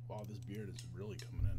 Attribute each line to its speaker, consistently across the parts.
Speaker 1: Wow, this beard is really coming in.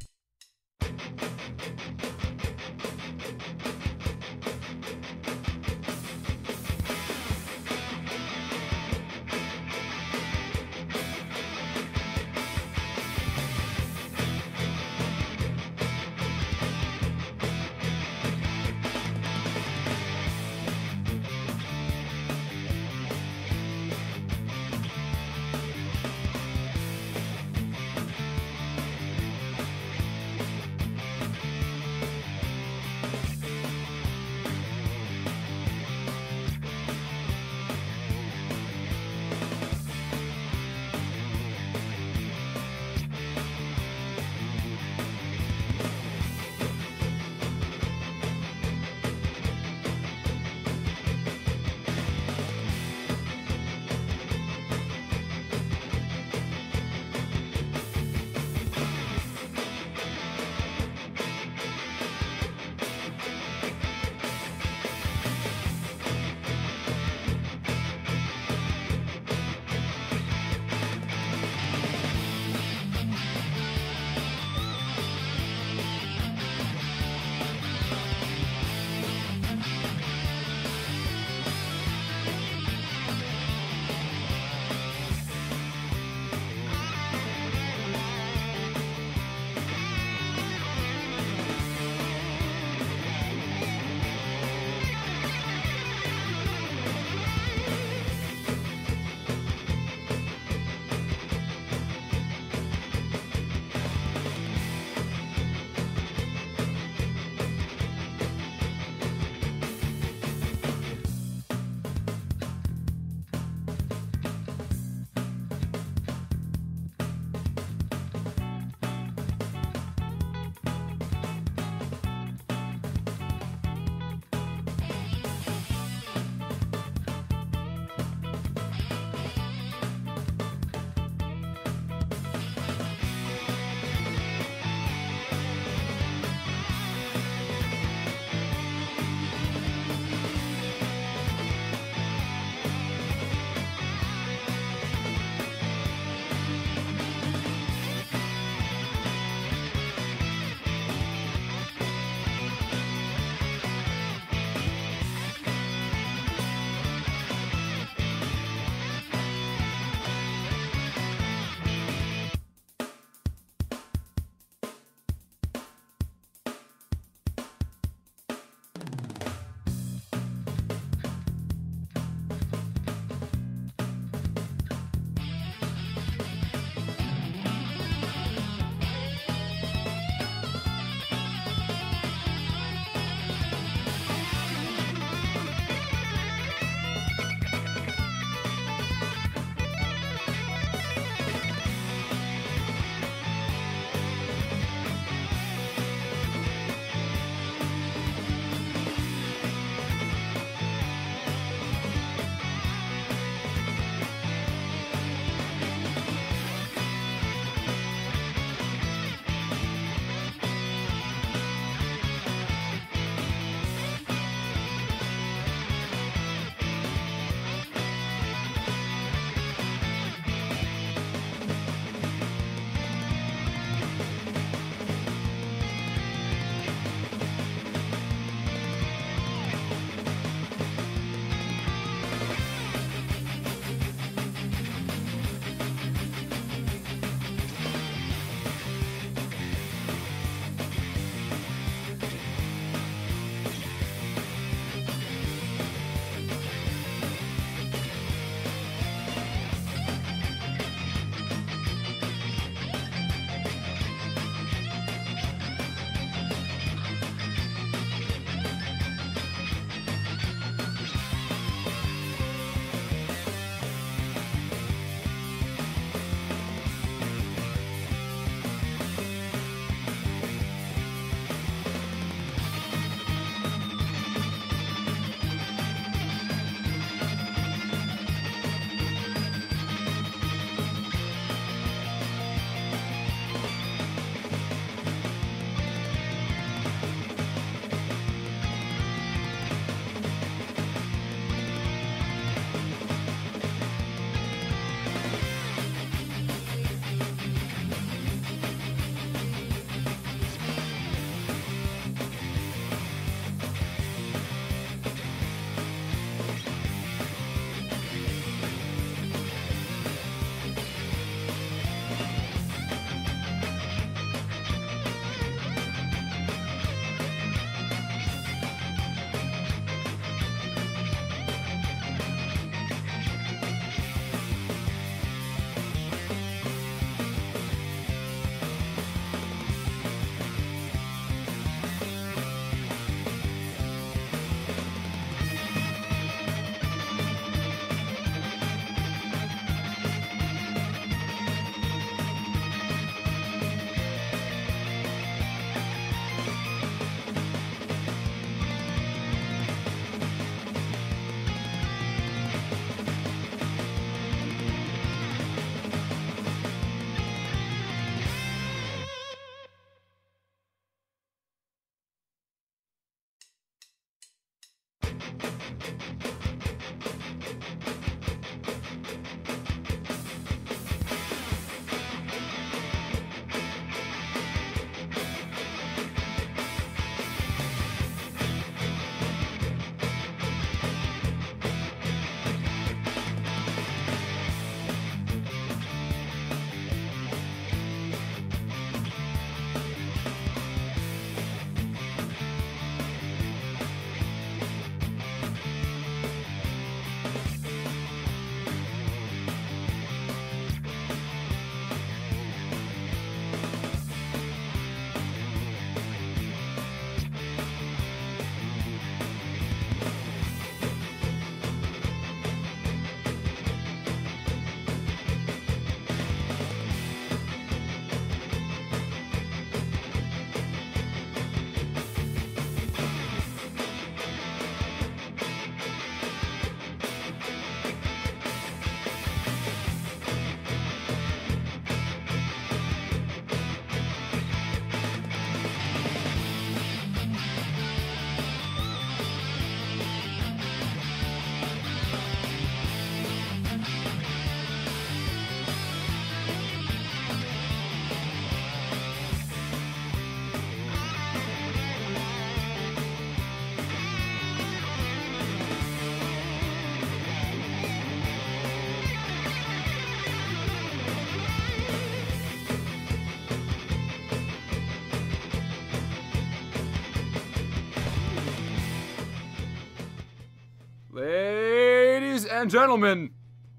Speaker 2: and gentlemen,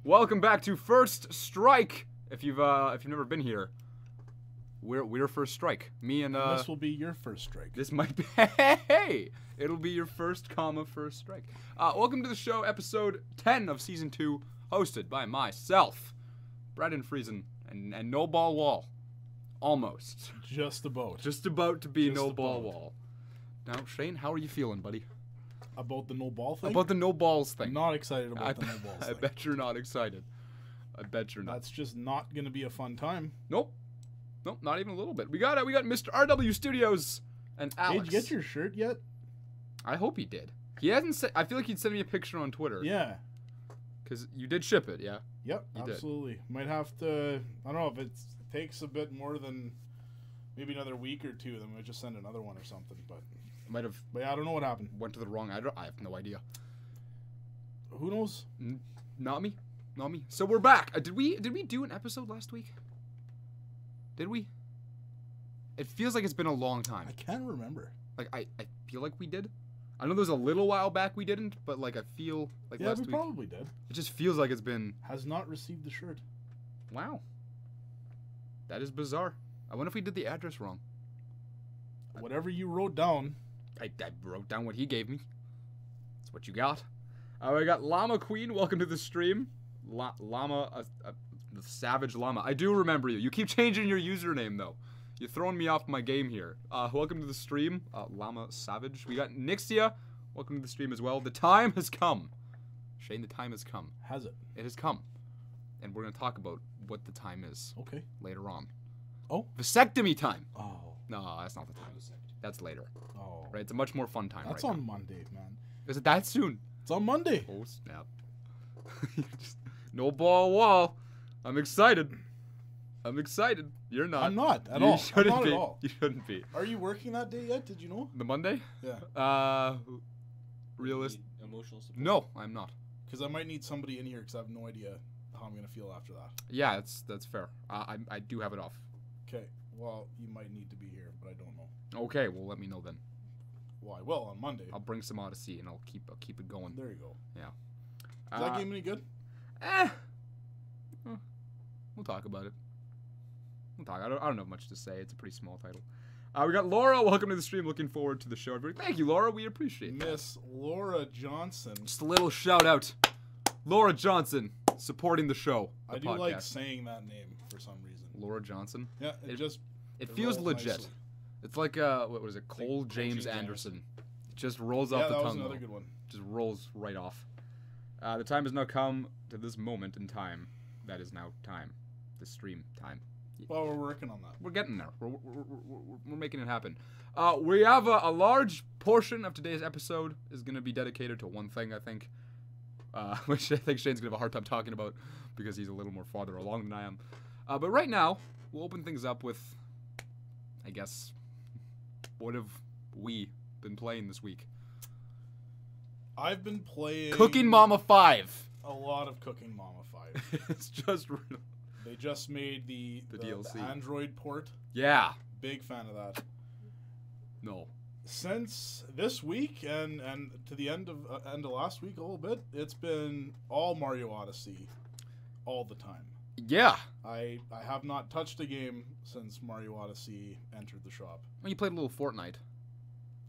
Speaker 2: welcome back to First Strike. If you've never been here, we're First Strike. Me and
Speaker 1: This will be your first strike.
Speaker 2: this might be hey, it'll be your first strike. Welcome to the show, episode 10 of season 2, hosted by myself, Brendan Friesen, and No Ball Wall. Almost.
Speaker 1: Just about.
Speaker 2: Just about to be
Speaker 1: Just
Speaker 2: No Ball
Speaker 1: about.
Speaker 2: Wall. Now, Shane, how are you feeling, buddy?
Speaker 1: About the no ball thing?
Speaker 2: About the no balls thing.
Speaker 1: I'm not excited about the no balls
Speaker 2: I
Speaker 1: thing.
Speaker 2: bet you're not excited. I bet you're not.
Speaker 1: That's just not going to be a fun time.
Speaker 2: Nope. Nope, not even a little bit. We got Mr. RW Studios and Alex.
Speaker 1: Did you get your shirt yet?
Speaker 2: I hope he did. He hasn't said. I feel like he'd send me a picture on Twitter.
Speaker 1: Yeah.
Speaker 2: Because you did ship it, yeah?
Speaker 1: Yep,
Speaker 2: You did.
Speaker 1: absolutely. Might have to, I don't know, if it takes a bit more than maybe another week or two, then we just send another one or something. But
Speaker 2: Might have
Speaker 1: yeah, I don't know what happened.
Speaker 2: went to the wrong address. I have no idea.
Speaker 1: Who knows?
Speaker 2: Not me. Not me. So we're back. Did we do an episode last week? Did we? It feels like it's been a long time.
Speaker 1: I can't remember.
Speaker 2: Like I feel like we did. I know there's a little while back we didn't, but like I feel like
Speaker 1: Yeah,
Speaker 2: last
Speaker 1: we
Speaker 2: week
Speaker 1: probably did.
Speaker 2: it just feels like it's been
Speaker 1: Has not received the shirt.
Speaker 2: wow. That is bizarre. I wonder if we did the address wrong.
Speaker 1: Whatever you wrote down.
Speaker 2: I wrote down what he gave me. That's what you got. I got Llama Queen. Welcome to the stream. Llama, the Savage Llama. I do remember you. You keep changing your username though. You're throwing me off my game here. Welcome to the stream, Llama Savage. We got Nixia. Welcome to the stream as well. The time has come. Shane, the time has come.
Speaker 1: Has it?
Speaker 2: It has come. And we're going to talk about what the time is
Speaker 1: Okay.
Speaker 2: later on.
Speaker 1: Oh.
Speaker 2: Vasectomy time.
Speaker 1: Oh.
Speaker 2: No, that's not the time. That's later.
Speaker 1: Oh.
Speaker 2: Right? It's a much more fun time
Speaker 1: That's
Speaker 2: right
Speaker 1: on
Speaker 2: now.
Speaker 1: Monday, man.
Speaker 2: Is it that soon?
Speaker 1: It's on Monday.
Speaker 2: Oh, snap. No ball wall. I'm excited. You're not.
Speaker 1: I'm not at
Speaker 2: You
Speaker 1: all. I'm
Speaker 2: shouldn't
Speaker 1: not
Speaker 2: be.
Speaker 1: at all.
Speaker 2: You shouldn't be.
Speaker 1: Are you working that day yet? Did you know?
Speaker 2: The Monday?
Speaker 1: Yeah.
Speaker 2: Realist.
Speaker 3: Emotional support.
Speaker 2: No, I'm not.
Speaker 1: Because I might need somebody in here because I have no idea how I'm going to feel after that.
Speaker 2: Yeah, that's fair. I do have it off.
Speaker 1: Okay. Well, you might need to be here, but I don't know.
Speaker 2: Okay, well let me know then.
Speaker 1: Well, I will on Monday.
Speaker 2: I'll bring some Odyssey and I'll keep it going.
Speaker 1: There you go.
Speaker 2: Yeah.
Speaker 1: Is that game any good?
Speaker 2: We'll talk about it. I don't have much to say. It's a pretty small title. We got Laura. Welcome to the stream. Looking forward to the show. Everybody. Thank you, Laura. We appreciate it.
Speaker 1: Miss Laura Johnson.
Speaker 2: Just a little shout out. Laura Johnson supporting the show.
Speaker 1: I do like saying that name for some reason.
Speaker 2: Laura Johnson.
Speaker 1: Yeah,
Speaker 2: It feels
Speaker 1: rolls
Speaker 2: legit.
Speaker 1: nicely.
Speaker 2: It's like what was it? Cole
Speaker 1: Cole
Speaker 2: James
Speaker 1: James
Speaker 2: Anderson. It just rolls
Speaker 1: Yeah,
Speaker 2: off the
Speaker 1: that was
Speaker 2: tongue.
Speaker 1: another
Speaker 2: though.
Speaker 1: good one.
Speaker 2: Just rolls right off. The time has now come to this moment in time. That is now time. The stream time.
Speaker 1: Well, we're working on that.
Speaker 2: We're getting there. We're making it happen. We have a large portion of today's episode is going to be dedicated to one thing, I think. Which I think Shane's going to have a hard time talking about because he's a little more farther along than I am. But right now, we'll open things up with, I guess, what have we been playing this week?
Speaker 1: I've been playing
Speaker 2: Cooking Mama 5.
Speaker 1: a lot of Cooking Mama 5.
Speaker 2: It's just real.
Speaker 1: They just made the
Speaker 2: DLC.
Speaker 1: The Android port.
Speaker 2: Yeah.
Speaker 1: Big fan of that.
Speaker 2: No.
Speaker 1: Since this week and to the end of last week a little bit, it's been all Mario Odyssey all the time.
Speaker 2: Yeah.
Speaker 1: I have not touched a game since Mario Odyssey entered the shop
Speaker 2: Well, you played a little Fortnite.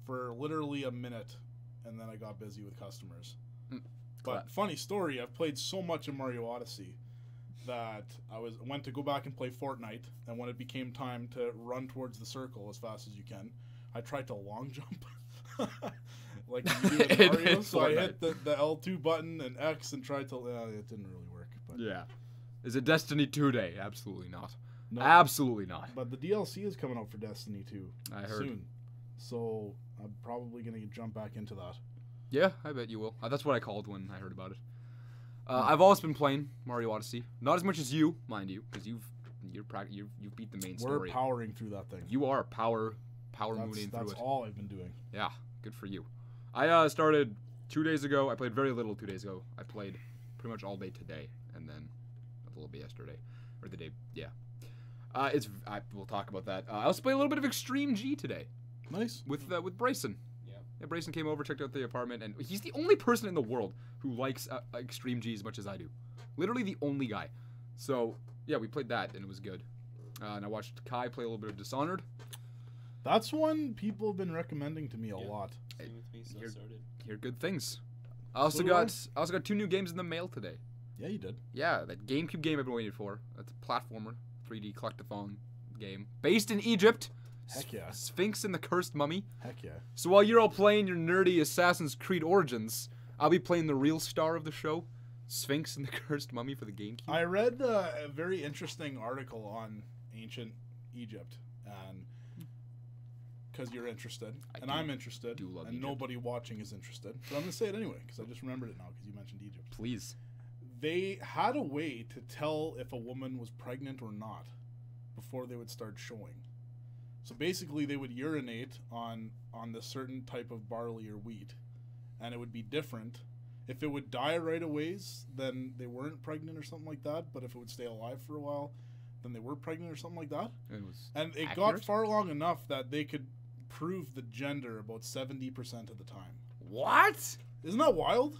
Speaker 1: for literally a minute, and then I got busy with customers.
Speaker 2: Mm,
Speaker 1: But
Speaker 2: glad.
Speaker 1: funny story, I've played so much of Mario Odyssey that I went to go back and play Fortnite, and when it became time to run towards the circle as fast as you can, I tried to long jump. Like you do in
Speaker 2: In
Speaker 1: Mario, so I
Speaker 2: Fortnite.
Speaker 1: hit the L2 button and X and tried to. It didn't really work. But
Speaker 2: Yeah. Is it Destiny 2 day? Absolutely not.
Speaker 1: no,
Speaker 2: Absolutely not.
Speaker 1: But the DLC is coming out for Destiny 2
Speaker 2: I heard.
Speaker 1: soon, so I'm probably gonna jump back into that.
Speaker 2: Yeah, I bet you will. That's what I called when I heard about it. I've always been playing Mario Odyssey. Not as much as you, mind you, because you've beat the main
Speaker 1: We're
Speaker 2: story.
Speaker 1: powering through that thing.
Speaker 2: You are power mooning through
Speaker 1: That's
Speaker 2: it.
Speaker 1: all I've been doing.
Speaker 2: Yeah, good for you. I started 2 days ago. I played very little 2 days ago. I played pretty much all day today, and then a little bit yesterday, or the day. Yeah. We'll talk about that. I also played a little bit of Extreme G today
Speaker 1: Nice.
Speaker 2: with Bryson.
Speaker 3: Yeah.
Speaker 2: Yeah, Brayson came over, checked out the apartment, and he's the only person in the world who likes Extreme G as much as I do. Literally the only guy. So, yeah, we played that, and it was good. And I watched Kai play a little bit of Dishonored.
Speaker 1: That's one people have been recommending to me a lot.
Speaker 3: Same with me, so I started.
Speaker 2: Hear good things. I also got 2 new games in the mail today.
Speaker 1: Yeah, you did.
Speaker 2: Yeah, that GameCube game I've been waiting for. That's a platformer, 3D collectathon game. Based in Egypt.
Speaker 1: Heck yeah.
Speaker 2: Sphinx and the Cursed Mummy.
Speaker 1: Heck yeah.
Speaker 2: So while you're all playing your nerdy Assassin's Creed Origins, I'll be playing the real star of the show, Sphinx and the Cursed Mummy for the GameCube.
Speaker 1: I read a very interesting article on ancient Egypt, and because you're interested, I'm interested, and
Speaker 2: Egypt.
Speaker 1: Nobody watching is interested, but I'm going to say it anyway, because I just remembered it now, because you mentioned Egypt.
Speaker 2: Please.
Speaker 1: They had a way to tell if a woman was pregnant or not before they would start showing. So basically, they would urinate on this certain type of barley or wheat, and it would be different. If it would die right away, then they weren't pregnant or something like that, but if it would stay alive for a while, then they were pregnant or something like that. It got far long enough that they could prove the gender about 70% of the time.
Speaker 2: What?
Speaker 1: Isn't that wild?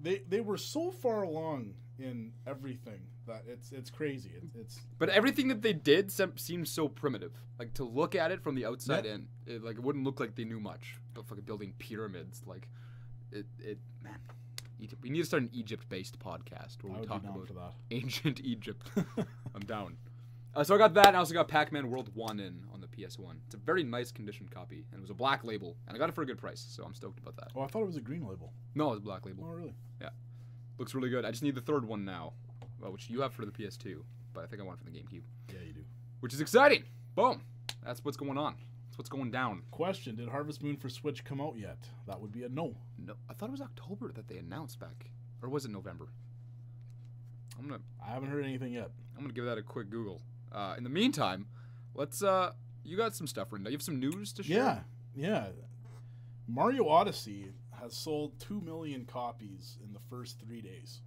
Speaker 1: They were so far along in everything that it's crazy.
Speaker 2: But everything that they did seemed so primitive. Like, to look at it from the outside in, it wouldn't look like they knew much. But fucking building pyramids, like, man. Egypt. We need to start an Egypt-based podcast where we talk about ancient Egypt. I'm down. So I got that, and I also got Pac-Man World 1 on the PS1. It's a very nice conditioned copy, and it was a black label, and I got it for a good price, so I'm stoked about that.
Speaker 1: Oh, I thought it was a green label.
Speaker 2: No, it was a black label.
Speaker 1: Oh, really?
Speaker 2: Yeah. Looks really good. I just need the third one now, which you have for the PS2, but I think I want it for the GameCube.
Speaker 1: Yeah, you do.
Speaker 2: Which is exciting. Boom. That's what's going on. That's what's going down.
Speaker 1: Question, did Harvest Moon for Switch come out yet? That would be a no.
Speaker 2: No, I thought it was October that they announced back. Or was it November?
Speaker 1: I haven't heard anything yet.
Speaker 2: I'm gonna give that a quick Google. In the meantime, let's you got some stuff written down. You have some news to share?
Speaker 1: Yeah. Mario Odyssey has sold 2 million copies in the first 3 days,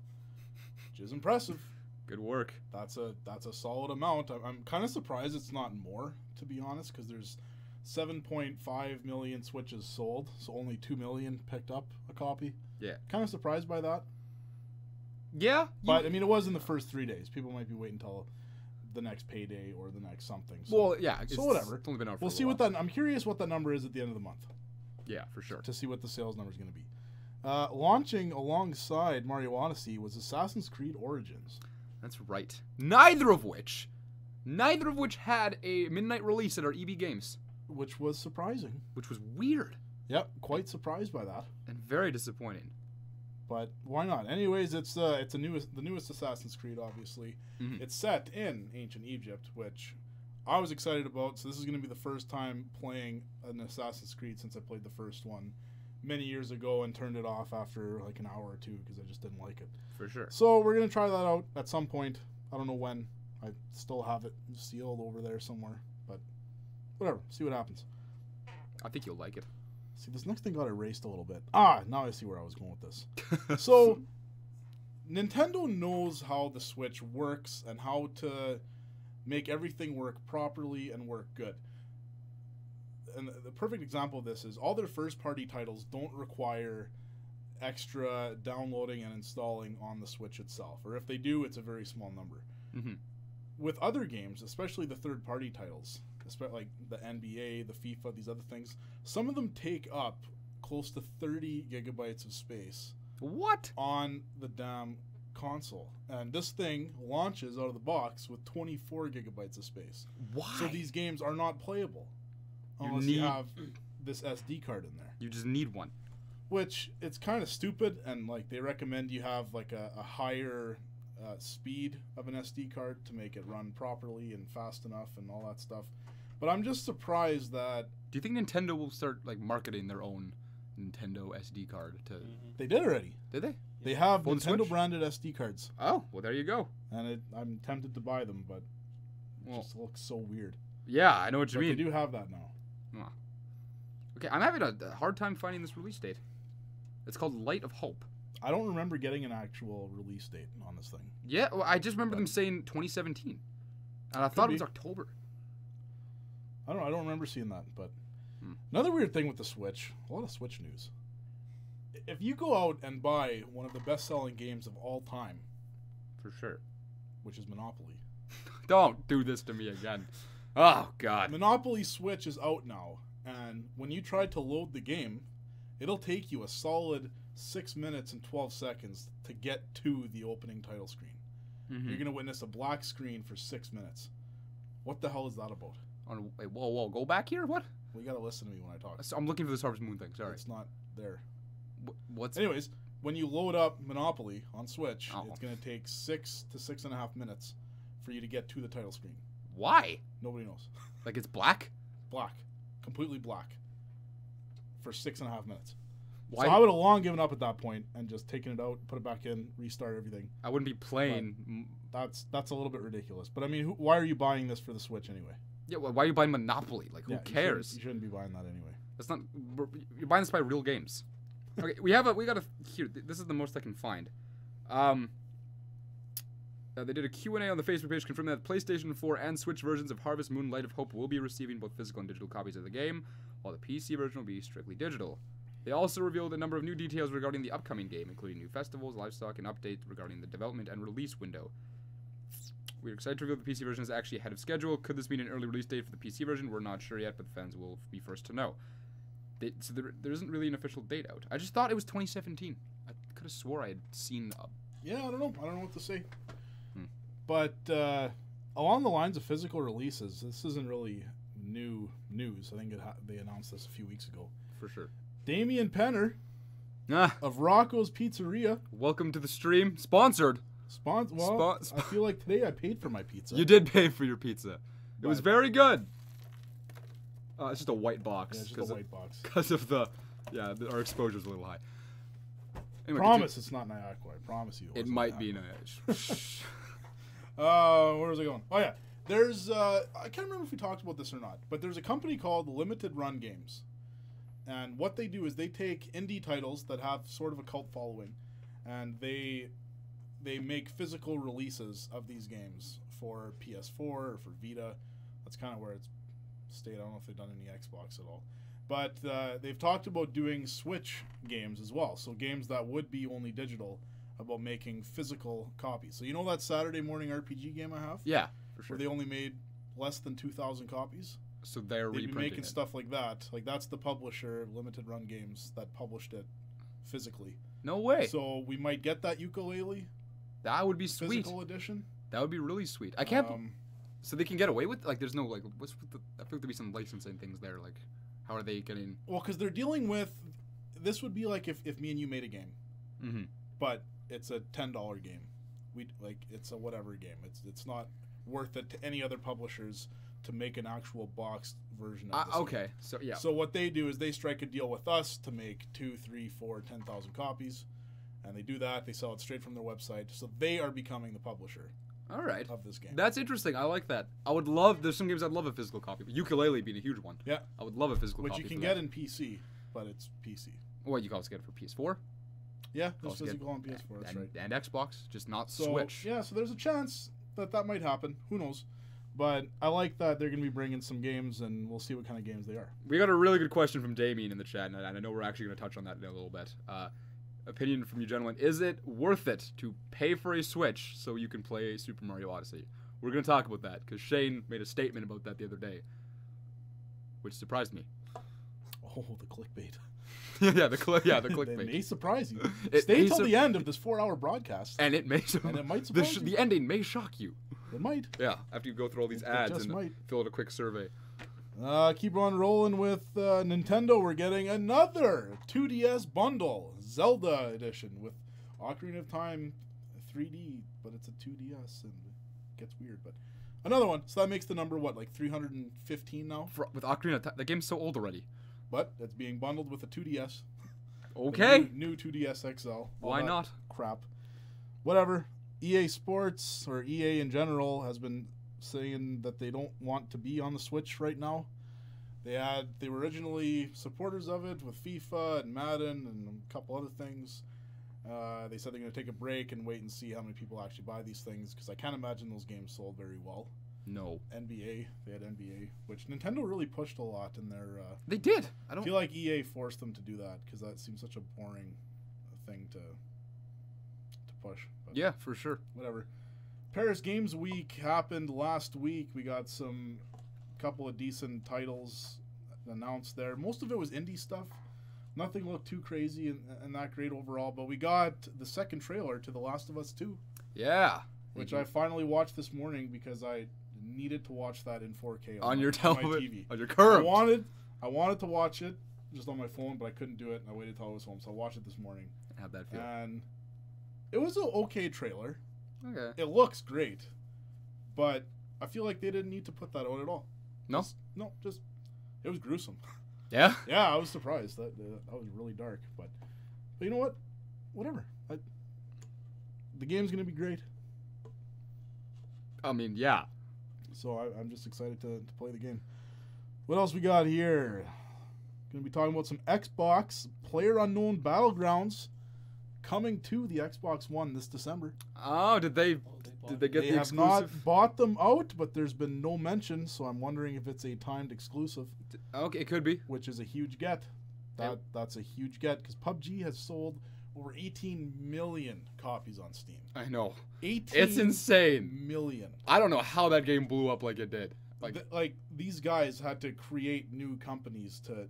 Speaker 1: which is impressive.
Speaker 2: Good work.
Speaker 1: That's a solid amount. I'm kind of surprised it's not more, to be honest, because there's 7.5 million Switches sold, so only 2 million picked up a copy.
Speaker 2: Yeah.
Speaker 1: Kind of surprised by that.
Speaker 2: Yeah.
Speaker 1: But, I mean, it was in the first 3 days. People might be waiting until the next payday or the next something. So,
Speaker 2: well, yeah.
Speaker 1: So whatever.
Speaker 2: It's only been out for
Speaker 1: we'll see what that. I'm curious what that number is at the end of the month.
Speaker 2: Yeah, for sure.
Speaker 1: To see what the sales number is going to be. Launching alongside Mario Odyssey was Assassin's Creed Origins.
Speaker 2: That's right. Neither of which had a midnight release at our EB Games.
Speaker 1: Which was surprising.
Speaker 2: Which was weird.
Speaker 1: Yep, quite surprised by that.
Speaker 2: And very disappointing.
Speaker 1: But why not? Anyways, it's the newest Assassin's Creed, obviously. Mm-hmm. It's set in ancient Egypt, which I was excited about. So this is going to be the first time playing an Assassin's Creed since I played the first one many years ago and turned it off after like an hour or two because I just didn't like it.
Speaker 2: For sure.
Speaker 1: So we're going to try that out at some point. I don't know when. I still have it sealed over there somewhere. But whatever. See what happens.
Speaker 2: I think you'll like it.
Speaker 1: See, this next thing got erased a little bit. Now I see where I was going with this. So, Nintendo knows how the Switch works and how to make everything work properly and work good. And the perfect example of this is all their first-party titles don't require extra downloading and installing on the Switch itself. Or if they do, it's a very small number.
Speaker 2: Mm-hmm. With
Speaker 1: other games, especially the third-party titles, like the NBA, the FIFA, these other things, some of them take up close to 30 gigabytes of space.
Speaker 2: What? On
Speaker 1: the damn console. And this thing launches out of the box with 24 gigabytes of space.
Speaker 2: Why?
Speaker 1: So these games are not playable unless you have this SD card in there.
Speaker 2: You just need one.
Speaker 1: Which, it's kind of stupid, and like they recommend you have like a higher speed of an SD card to make it run properly and fast enough and all that stuff. But I'm just surprised that...
Speaker 2: Do you think Nintendo will start like marketing their own Nintendo SD card to...
Speaker 1: They did already.
Speaker 2: Did they?
Speaker 1: They have Nintendo-branded SD cards.
Speaker 2: Oh, well, there you go.
Speaker 1: And I'm tempted to buy them, but it just looks so weird.
Speaker 2: Yeah, I know what you mean.
Speaker 1: They do have that now.
Speaker 2: Oh. Okay, I'm having a hard time finding this release date. It's called Light of Hope.
Speaker 1: I don't remember getting an actual release date on this thing.
Speaker 2: Yeah, well, I just remember them saying 2017. And I thought it was October.
Speaker 1: I don't remember seeing that, but Another weird thing with the Switch, a lot of Switch news. If you go out and buy one of the best-selling games of all time,
Speaker 2: For sure.
Speaker 1: which is Monopoly.
Speaker 2: Don't do this to me again. Oh, God.
Speaker 1: Monopoly Switch is out now, and when you try to load the game, it'll take you a solid 6 minutes and 12 seconds to get to the opening title screen.
Speaker 2: Mm-hmm.
Speaker 1: You're going to witness a black screen for 6 minutes. What the hell is that about?
Speaker 2: Wait, whoa, go back here? What?
Speaker 1: Well, you got to listen to me when I talk.
Speaker 2: So I'm looking for this Harvest Moon thing. Sorry.
Speaker 1: It's not there.
Speaker 2: What's...
Speaker 1: Anyways, when you load up Monopoly on Switch,
Speaker 2: Oh.
Speaker 1: it's going to take 6 to 6.5 minutes for you to get to the title screen.
Speaker 2: Why?
Speaker 1: Nobody knows.
Speaker 2: Like, it's black?
Speaker 1: Black. Completely black. For 6.5 minutes.
Speaker 2: Why?
Speaker 1: So I would have long given up at that point and just taken it out, put it back in, restart everything.
Speaker 2: I wouldn't be playing...
Speaker 1: That's a little bit ridiculous. But I mean, why are you buying this for the Switch anyway?
Speaker 2: Yeah, why are you buying Monopoly? Like, who cares?
Speaker 1: You shouldn't be buying that anyway.
Speaker 2: That's not... You're buying this by real games. Okay, we got a... Here, this is the most I can find. They did a Q&A on the Facebook page confirming that PlayStation 4 and Switch versions of Harvest Moon Light of Hope will be receiving both physical and digital copies of the game, while the PC version will be strictly digital. They also revealed a number of new details regarding the upcoming game, including new festivals, livestock, and updates regarding the development and release window. We're excited to reveal the PC version is actually ahead of schedule. Could this mean an early release date for the PC version? We're not sure yet, but fans will be first to know. So there isn't really an official date out. I just thought it was 2017. I could have swore I had seen...
Speaker 1: Yeah, I don't know. I don't know what to say. But along the lines of physical releases, this isn't really new news. I think they announced this a few weeks ago.
Speaker 2: For sure.
Speaker 1: Damian Penner of Rocco's Pizzeria.
Speaker 2: Welcome to the stream. Sponsored.
Speaker 1: I feel like today I paid for my pizza.
Speaker 2: You did pay for your pizza. It was very good. It's just a white box.
Speaker 1: Yeah, it's just a white box.
Speaker 2: Because of the... Yeah, our exposure's a little high. Anyway,
Speaker 1: promise it's not Niagara. I promise you.
Speaker 2: It might be Niagara.
Speaker 1: Where was I going? Oh, yeah. There's... I can't remember if we talked about this or not, but there's a company called Limited Run Games. And what they do is they take indie titles that have sort of a cult following, and they make physical releases of these games for PS4 or for Vita. That's kind of where it's stayed. I don't know if they've done any Xbox at all. But they've talked about doing Switch games as well. So games that would be only digital, about making physical copies. So you know that Saturday morning RPG game I have?
Speaker 2: Yeah, for sure.
Speaker 1: Where they only made less than 2,000 copies?
Speaker 2: So they'd
Speaker 1: be making
Speaker 2: it.
Speaker 1: Stuff like that. Like that's the publisher, Limited Run Games, that published it physically.
Speaker 2: No way.
Speaker 1: So we might get that ukulele.
Speaker 2: That would be sweet.
Speaker 1: Physical edition.
Speaker 2: That would be really sweet. I can't. So they can get away with, like, there's no, like, what's with the? I feel like there'd be some licensing things there. Like, how are they getting?
Speaker 1: Well, because they're dealing with. This would be like if me and you made a game, but it's a $10 game. It's a whatever game. It's not worth it to any other publishers to make an actual boxed version of this.
Speaker 2: Okay, so yeah.
Speaker 1: So what they do is they strike a deal with us to make 2, 3, 4, 10,000 copies, and they do that. They sell it straight from their website, so they are becoming the publisher.
Speaker 2: All right.
Speaker 1: Of this game.
Speaker 2: That's interesting. I like that. I would love. There's some games I'd love a physical copy. Ukulele being a huge one.
Speaker 1: Yeah.
Speaker 2: I would love a physical
Speaker 1: copy.
Speaker 2: Which
Speaker 1: you can get in PC, but it's PC.
Speaker 2: What, you can also get it for PS4?
Speaker 1: Yeah, there's physical on PS4. That's right.
Speaker 2: And Xbox, just not Switch.
Speaker 1: Yeah, so there's a chance that might happen. Who knows? But I like that they're going to be bringing some games, and we'll see what kind of games they are.
Speaker 2: We got a really good question from Damien in the chat, and I know we're actually going to touch on that in a little bit. Opinion from you gentlemen. Is it worth it to pay for a Switch so you can play Super Mario Odyssey? We're going to talk about that, because Shane made a statement about that the other day, which surprised me.
Speaker 1: Oh, the clickbait.
Speaker 2: yeah, the clickbait.
Speaker 1: It may surprise you. Stay till the end of this 4-hour broadcast.
Speaker 2: And it might surprise you. The ending may shock you.
Speaker 1: It might.
Speaker 2: Yeah, after you go through all these ads and fill out a quick survey.
Speaker 1: Keep on rolling with Nintendo. We're getting another 2DS bundle, Zelda edition, with Ocarina of Time 3D, but it's a 2DS, and it gets weird. But another one, so that makes the number, what, like 315 now?
Speaker 2: With Ocarina of Time, the game's so old already.
Speaker 1: But it's being bundled with a 2DS.
Speaker 2: Okay.
Speaker 1: New 2DS XL.
Speaker 2: Why not?
Speaker 1: Crap. Whatever. EA Sports, or EA in general, has been saying that they don't want to be on the Switch right now. They were originally supporters of it with FIFA and Madden and a couple other things. They said they're going to take a break and wait and see how many people actually buy these things, because I can't imagine those games sold very well.
Speaker 2: No.
Speaker 1: NBA. They had NBA, which Nintendo really pushed a lot in their.
Speaker 2: They did.
Speaker 1: I feel like EA forced them to do that because that seems such a boring thing to push. But
Speaker 2: yeah, for sure.
Speaker 1: Whatever. Paris Games Week happened last week. We got couple of decent titles announced there. Most of it was indie stuff. Nothing looked too crazy and that great overall, but we got the second trailer to The Last of Us 2.
Speaker 2: Yeah.
Speaker 1: Which I finally watched this morning because I needed to watch that in 4K
Speaker 2: on your television, on your
Speaker 1: current. I wanted to watch it just on my phone, but I couldn't do it, and I waited till I was home, so I watched it this morning.
Speaker 2: How'd that feel?
Speaker 1: And it was an okay trailer.
Speaker 2: Okay.
Speaker 1: It looks great, but I feel like they didn't need to put that out at all.
Speaker 2: No?
Speaker 1: Just it was gruesome.
Speaker 2: Yeah?
Speaker 1: Yeah, I was surprised. That was really dark, but you know what? Whatever. The game's going to be great.
Speaker 2: I mean, yeah.
Speaker 1: So I'm just excited to play the game. What else we got here? Going to be talking about some Xbox PlayerUnknown Battlegrounds coming to the Xbox One this December.
Speaker 2: Oh, did they get the exclusive? They have not
Speaker 1: bought them out, but there's been no mention, so I'm wondering if it's a timed exclusive.
Speaker 2: Okay, it could be.
Speaker 1: Which is a huge get. That's a huge get because PUBG has sold over 18 million copies on Steam.
Speaker 2: I know.
Speaker 1: 18
Speaker 2: It's insane.
Speaker 1: Million.
Speaker 2: I don't know how that game blew up like it did.
Speaker 1: Like these guys had to create new companies to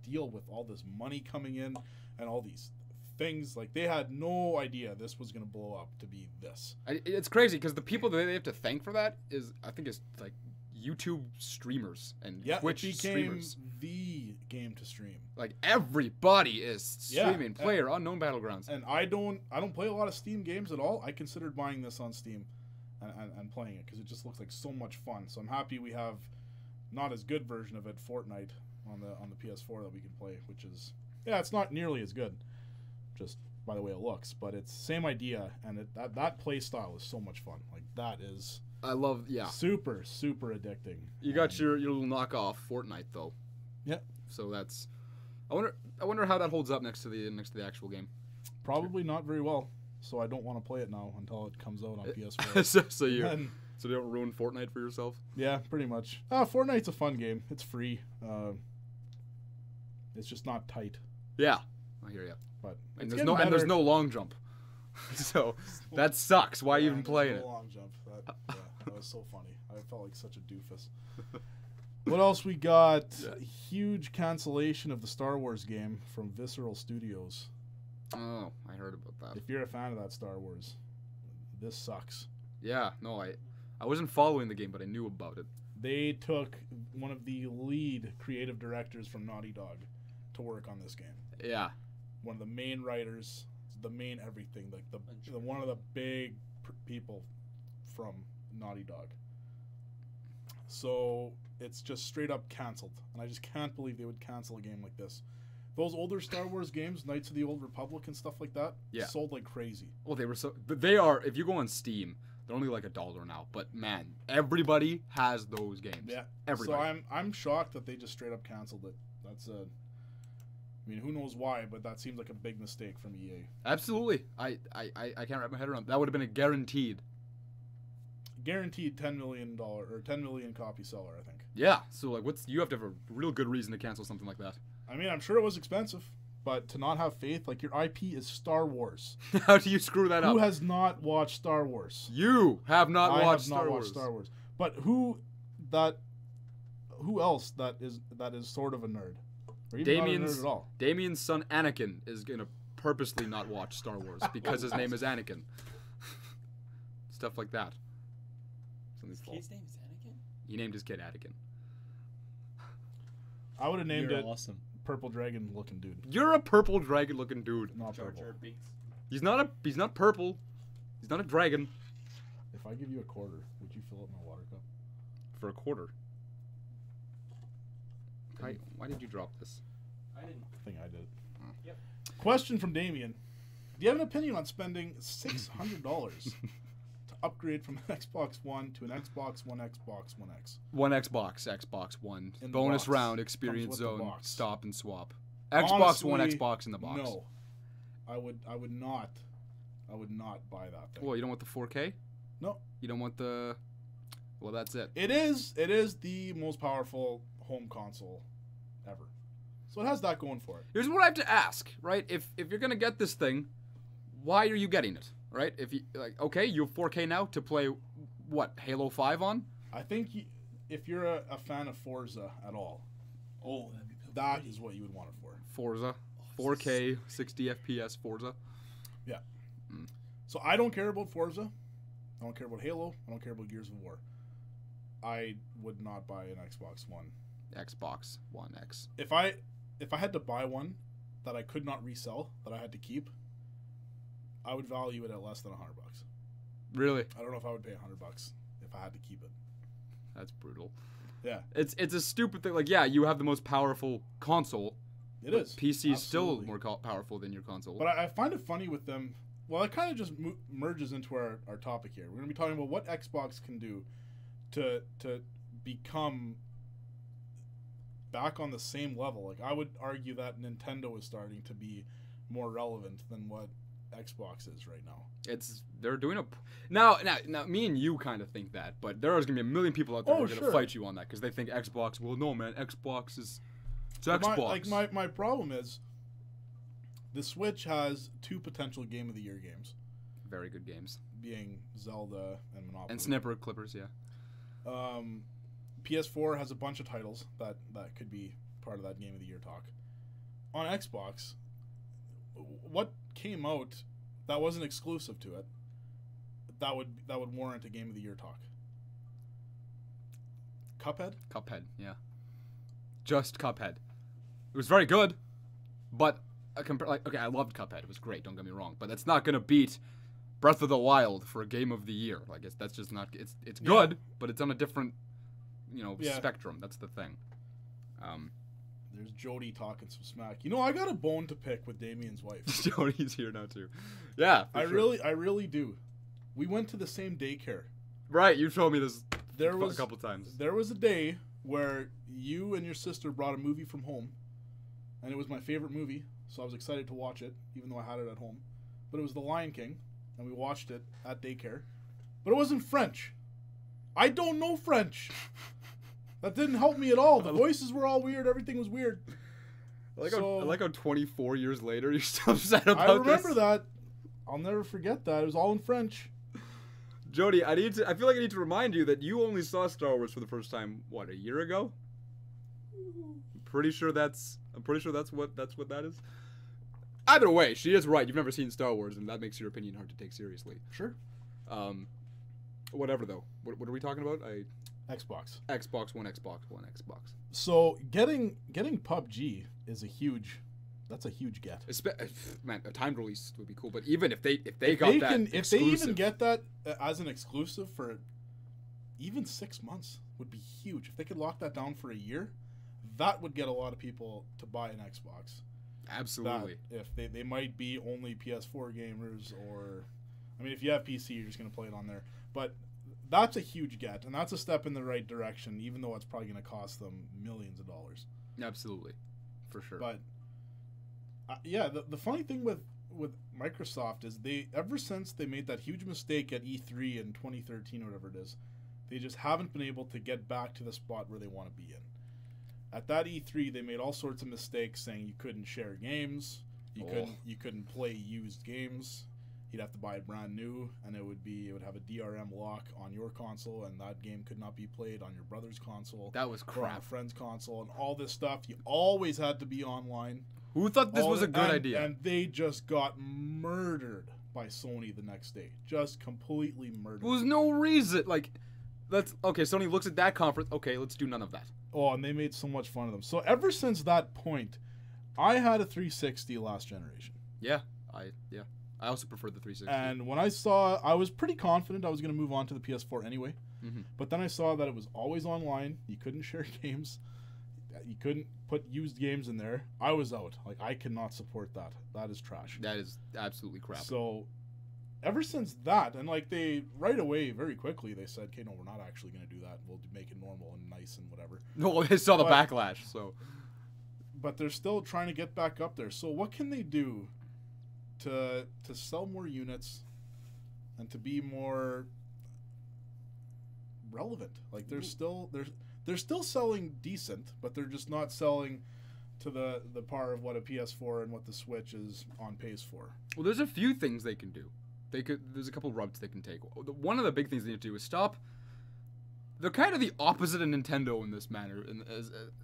Speaker 1: deal with all this money coming in and all these things. Like they had no idea this was going to blow up to be this.
Speaker 2: It's crazy because the people that they have to thank for that is like YouTube streamers and Twitch streamers.
Speaker 1: The game to stream.
Speaker 2: Like everybody is streaming PlayerUnknown Battlegrounds.
Speaker 1: And I don't play a lot of Steam games at all. I considered buying this on Steam and playing it because it just looks like so much fun. So I'm happy we have not as good version of it, Fortnite, on the PS4 that we can play, which is it's not nearly as good, just by the way it looks, but it's same idea, and that play style is so much fun. Like that is.
Speaker 2: I love
Speaker 1: super addicting.
Speaker 2: You got your little knockoff Fortnite though.
Speaker 1: Yeah.
Speaker 2: So that's. I wonder how that holds up next to the actual game.
Speaker 1: Probably not very well. So I don't want to play it now until it comes out on PS4.
Speaker 2: so you don't ruin Fortnite for yourself.
Speaker 1: Yeah, pretty much. Fortnite's a fun game. It's free. It's just not tight.
Speaker 2: Yeah, I hear you.
Speaker 1: But
Speaker 2: there's no long jump. So that sucks. Why even playing it?
Speaker 1: Long jump. That was so funny. I felt like such a doofus. What else we got? Huge cancellation of the Star Wars game from Visceral Studios.
Speaker 2: Oh, I heard about that.
Speaker 1: If you're a fan of that Star Wars, this sucks.
Speaker 2: Yeah, no, I wasn't following the game, but I knew about it.
Speaker 1: They took one of the lead creative directors from Naughty Dog to work on this game.
Speaker 2: Yeah.
Speaker 1: One of the main writers, the main everything, like the one of the big people from Naughty Dog. So it's just straight up canceled, and I just can't believe they would cancel a game like this. Those older Star Wars games, Knights of the Old Republic and stuff like that, sold like crazy.
Speaker 2: Well, they are. If you go on Steam, they're only like $1 now. But man, everybody has those games.
Speaker 1: Yeah,
Speaker 2: everybody.
Speaker 1: So I'm shocked that they just straight up canceled it. That's I mean, who knows why, but that seems like a big mistake from EA.
Speaker 2: Absolutely. I can't wrap my head around. That would have been a guaranteed
Speaker 1: $10 million or 10 million copy seller, I think.
Speaker 2: Yeah. So like, you have to have a real good reason to cancel something like that.
Speaker 1: I mean, I'm sure it was expensive, but to not have faith, like your IP is Star Wars.
Speaker 2: How do you screw that up?
Speaker 1: Who has not watched Star Wars?
Speaker 2: You have not watched
Speaker 1: Star Wars. But who else that is sort of a nerd? Or even not a nerd at all?
Speaker 2: Damien's son Anakin is gonna purposely not watch Star Wars because his name is Anakin. Stuff like that.
Speaker 3: His kid's name is Anakin?
Speaker 2: He named his kid Anakin.
Speaker 1: I would have named it
Speaker 3: awesome.
Speaker 1: Purple Dragon looking dude.
Speaker 2: You're a purple dragon looking dude.
Speaker 1: Not
Speaker 3: Jar
Speaker 1: purple.
Speaker 3: Jar Binks.
Speaker 2: He's not purple. He's not a dragon.
Speaker 1: If I give you a quarter, would you fill up my water cup?
Speaker 2: For a quarter. Why did you drop this?
Speaker 3: I didn't.
Speaker 1: I think I did.
Speaker 3: Yep.
Speaker 1: Question from Damien. Do you have an opinion on spending $600 to upgrade from an Xbox One to an Xbox One X?
Speaker 2: Xbox One. Bonus round, experience zone, stop and swap.
Speaker 1: Honestly,
Speaker 2: One Xbox in the box.
Speaker 1: No. I would not buy that thing.
Speaker 2: Well, you don't want the 4K?
Speaker 1: No.
Speaker 2: You don't want the Well, that's it.
Speaker 1: It is the most powerful home console ever. So it has that going for it.
Speaker 2: Here's what I have to ask, right? If you're gonna get this thing, why are you getting it, right? If you okay, you have 4K now to play what, Halo 5 on?
Speaker 1: I think if you're a fan of Forza at all, that is what you would want it for.
Speaker 2: Forza, 4K, 60 FPS Forza.
Speaker 1: Yeah. So I don't care about Forza. I don't care about Halo. I don't care about Gears of War. I would not buy an Xbox One.
Speaker 2: Xbox One X.
Speaker 1: If I had to buy one that I could not resell, that I had to keep, I would value it at less than $100.
Speaker 2: Really?
Speaker 1: I don't know if I would pay $100 if I had to keep it.
Speaker 2: That's brutal.
Speaker 1: Yeah.
Speaker 2: It's a stupid thing. Like, yeah, you have the most powerful console.
Speaker 1: It is.
Speaker 2: PC is still more powerful than your console.
Speaker 1: But I find it funny with them. Well, it kind of just merges into our topic here. We're going to be talking about what Xbox can do to become back on the same level. Like, I would argue that Nintendo is starting to be more relevant than what Xbox is right now.
Speaker 2: They're doing a now me and you kind of think that, but there's gonna be a million people out there who are gonna fight you on that because they think Xbox. Well, no, man, Xbox is Xbox.
Speaker 1: My problem is the Switch has 2 potential Game of the Year games.
Speaker 2: Very good games,
Speaker 1: being Zelda and Monopoly.
Speaker 2: And Snipper Clippers, yeah.
Speaker 1: PS4 has a bunch of titles that could be part of that Game of the Year talk. On Xbox, what came out that wasn't exclusive to it that would warrant a Game of the Year talk? Cuphead,
Speaker 2: yeah. Just Cuphead. It was very good, but I loved Cuphead. It was great, don't get me wrong, but that's not gonna beat Breath of the Wild for a Game of the Year. Like, that's just not. It's good, but it's on a different, spectrum. That's the thing.
Speaker 1: There's Jody talking some smack. I got a bone to pick with Damien's wife.
Speaker 2: Jody's here now too. Yeah,
Speaker 1: I really do. We went to the same daycare.
Speaker 2: Right, you told me this
Speaker 1: a
Speaker 2: couple times.
Speaker 1: There was a day where you and your sister brought a movie from home, and it was my favorite movie, so I was excited to watch it, even though I had it at home. But it was The Lion King, and we watched it at daycare. But it wasn't French. I don't know French. That didn't help me at all. The voices were all weird. Everything was weird.
Speaker 2: I like how 24 years later you're still upset about this.
Speaker 1: I remember that. I'll never forget that. It was all in French.
Speaker 2: Jody, I feel like I need to remind you that you only saw Star Wars for the first time, what, a year ago? I'm pretty sure that's what that is. Either way, she is right. You've never seen Star Wars, and that makes your opinion hard to take seriously.
Speaker 1: Sure.
Speaker 2: Whatever though. What are we talking about?
Speaker 1: Xbox
Speaker 2: One.
Speaker 1: So getting PUBG is a huge get.
Speaker 2: Man, a timed release would be cool. But even if they even get that as an exclusive for even 6 months would be huge. If they could lock that down for a year, that would get a lot of people to buy an Xbox. Absolutely.
Speaker 1: If they might be only PS4 gamers, or if you have PC, you're just gonna play it on there. But that's a huge get, and that's a step in the right direction, even though it's probably going to cost them millions of dollars.
Speaker 2: Absolutely. For sure.
Speaker 1: But, the funny thing with Microsoft is ever since they made that huge mistake at E3 in 2013 or whatever it is, they just haven't been able to get back to the spot where they want to be in. At that E3, they made all sorts of mistakes, saying you couldn't share games, you couldn't play used games. You'd have to buy it brand new, and it would have a DRM lock on your console, and that game could not be played on your brother's console.
Speaker 2: That was crap.
Speaker 1: Or on a friend's console, and all this stuff. You always had to be online.
Speaker 2: Who thought this was a good idea?
Speaker 1: And they just got murdered by Sony the next day. Just completely murdered.
Speaker 2: There was no reason. Sony looks at that conference. Okay, let's do none of that.
Speaker 1: Oh, and they made so much fun of them. So ever since that point, I had a 360 last generation.
Speaker 2: Yeah. I also preferred the 360.
Speaker 1: And when I was pretty confident I was going to move on to the PS4 anyway. Mm-hmm. But then I saw that it was always online. You couldn't share games. You couldn't put used games in there. I was out. I cannot support that. That is trash.
Speaker 2: That is absolutely crap.
Speaker 1: So, ever since that, and they right away, very quickly, they said, okay, no, we're not actually going to do that. We'll make it normal and nice and whatever.
Speaker 2: No, they saw the backlash, so.
Speaker 1: But they're still trying to get back up there. So what can they do to sell more units and to be more relevant. Like they're still selling decent, but they're just not selling to the par of what a PS4 and what the Switch is on pace for.
Speaker 2: Well, there's a few things they can do. There's a couple routes they can take. One of the big things they need to do is stop. They're kind of the opposite of Nintendo in this manner.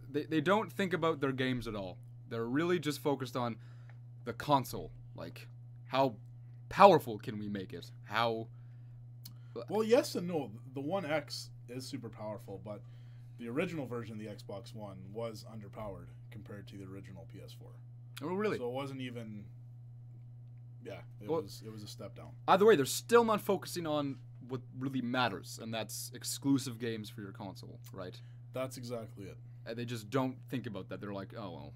Speaker 2: They don't think about their games at all. They're really just focused on the console. Like, how powerful can we make it? How...
Speaker 1: Well, yes and no. The One X is super powerful, but the original version of the Xbox One was underpowered compared to the original PS4.
Speaker 2: Oh, really?
Speaker 1: So it wasn't even... Yeah, it was a step down.
Speaker 2: Either way, they're still not focusing on what really matters, and that's exclusive games for your console, right?
Speaker 1: That's exactly it.
Speaker 2: And they just don't think about that. They're like, oh, well,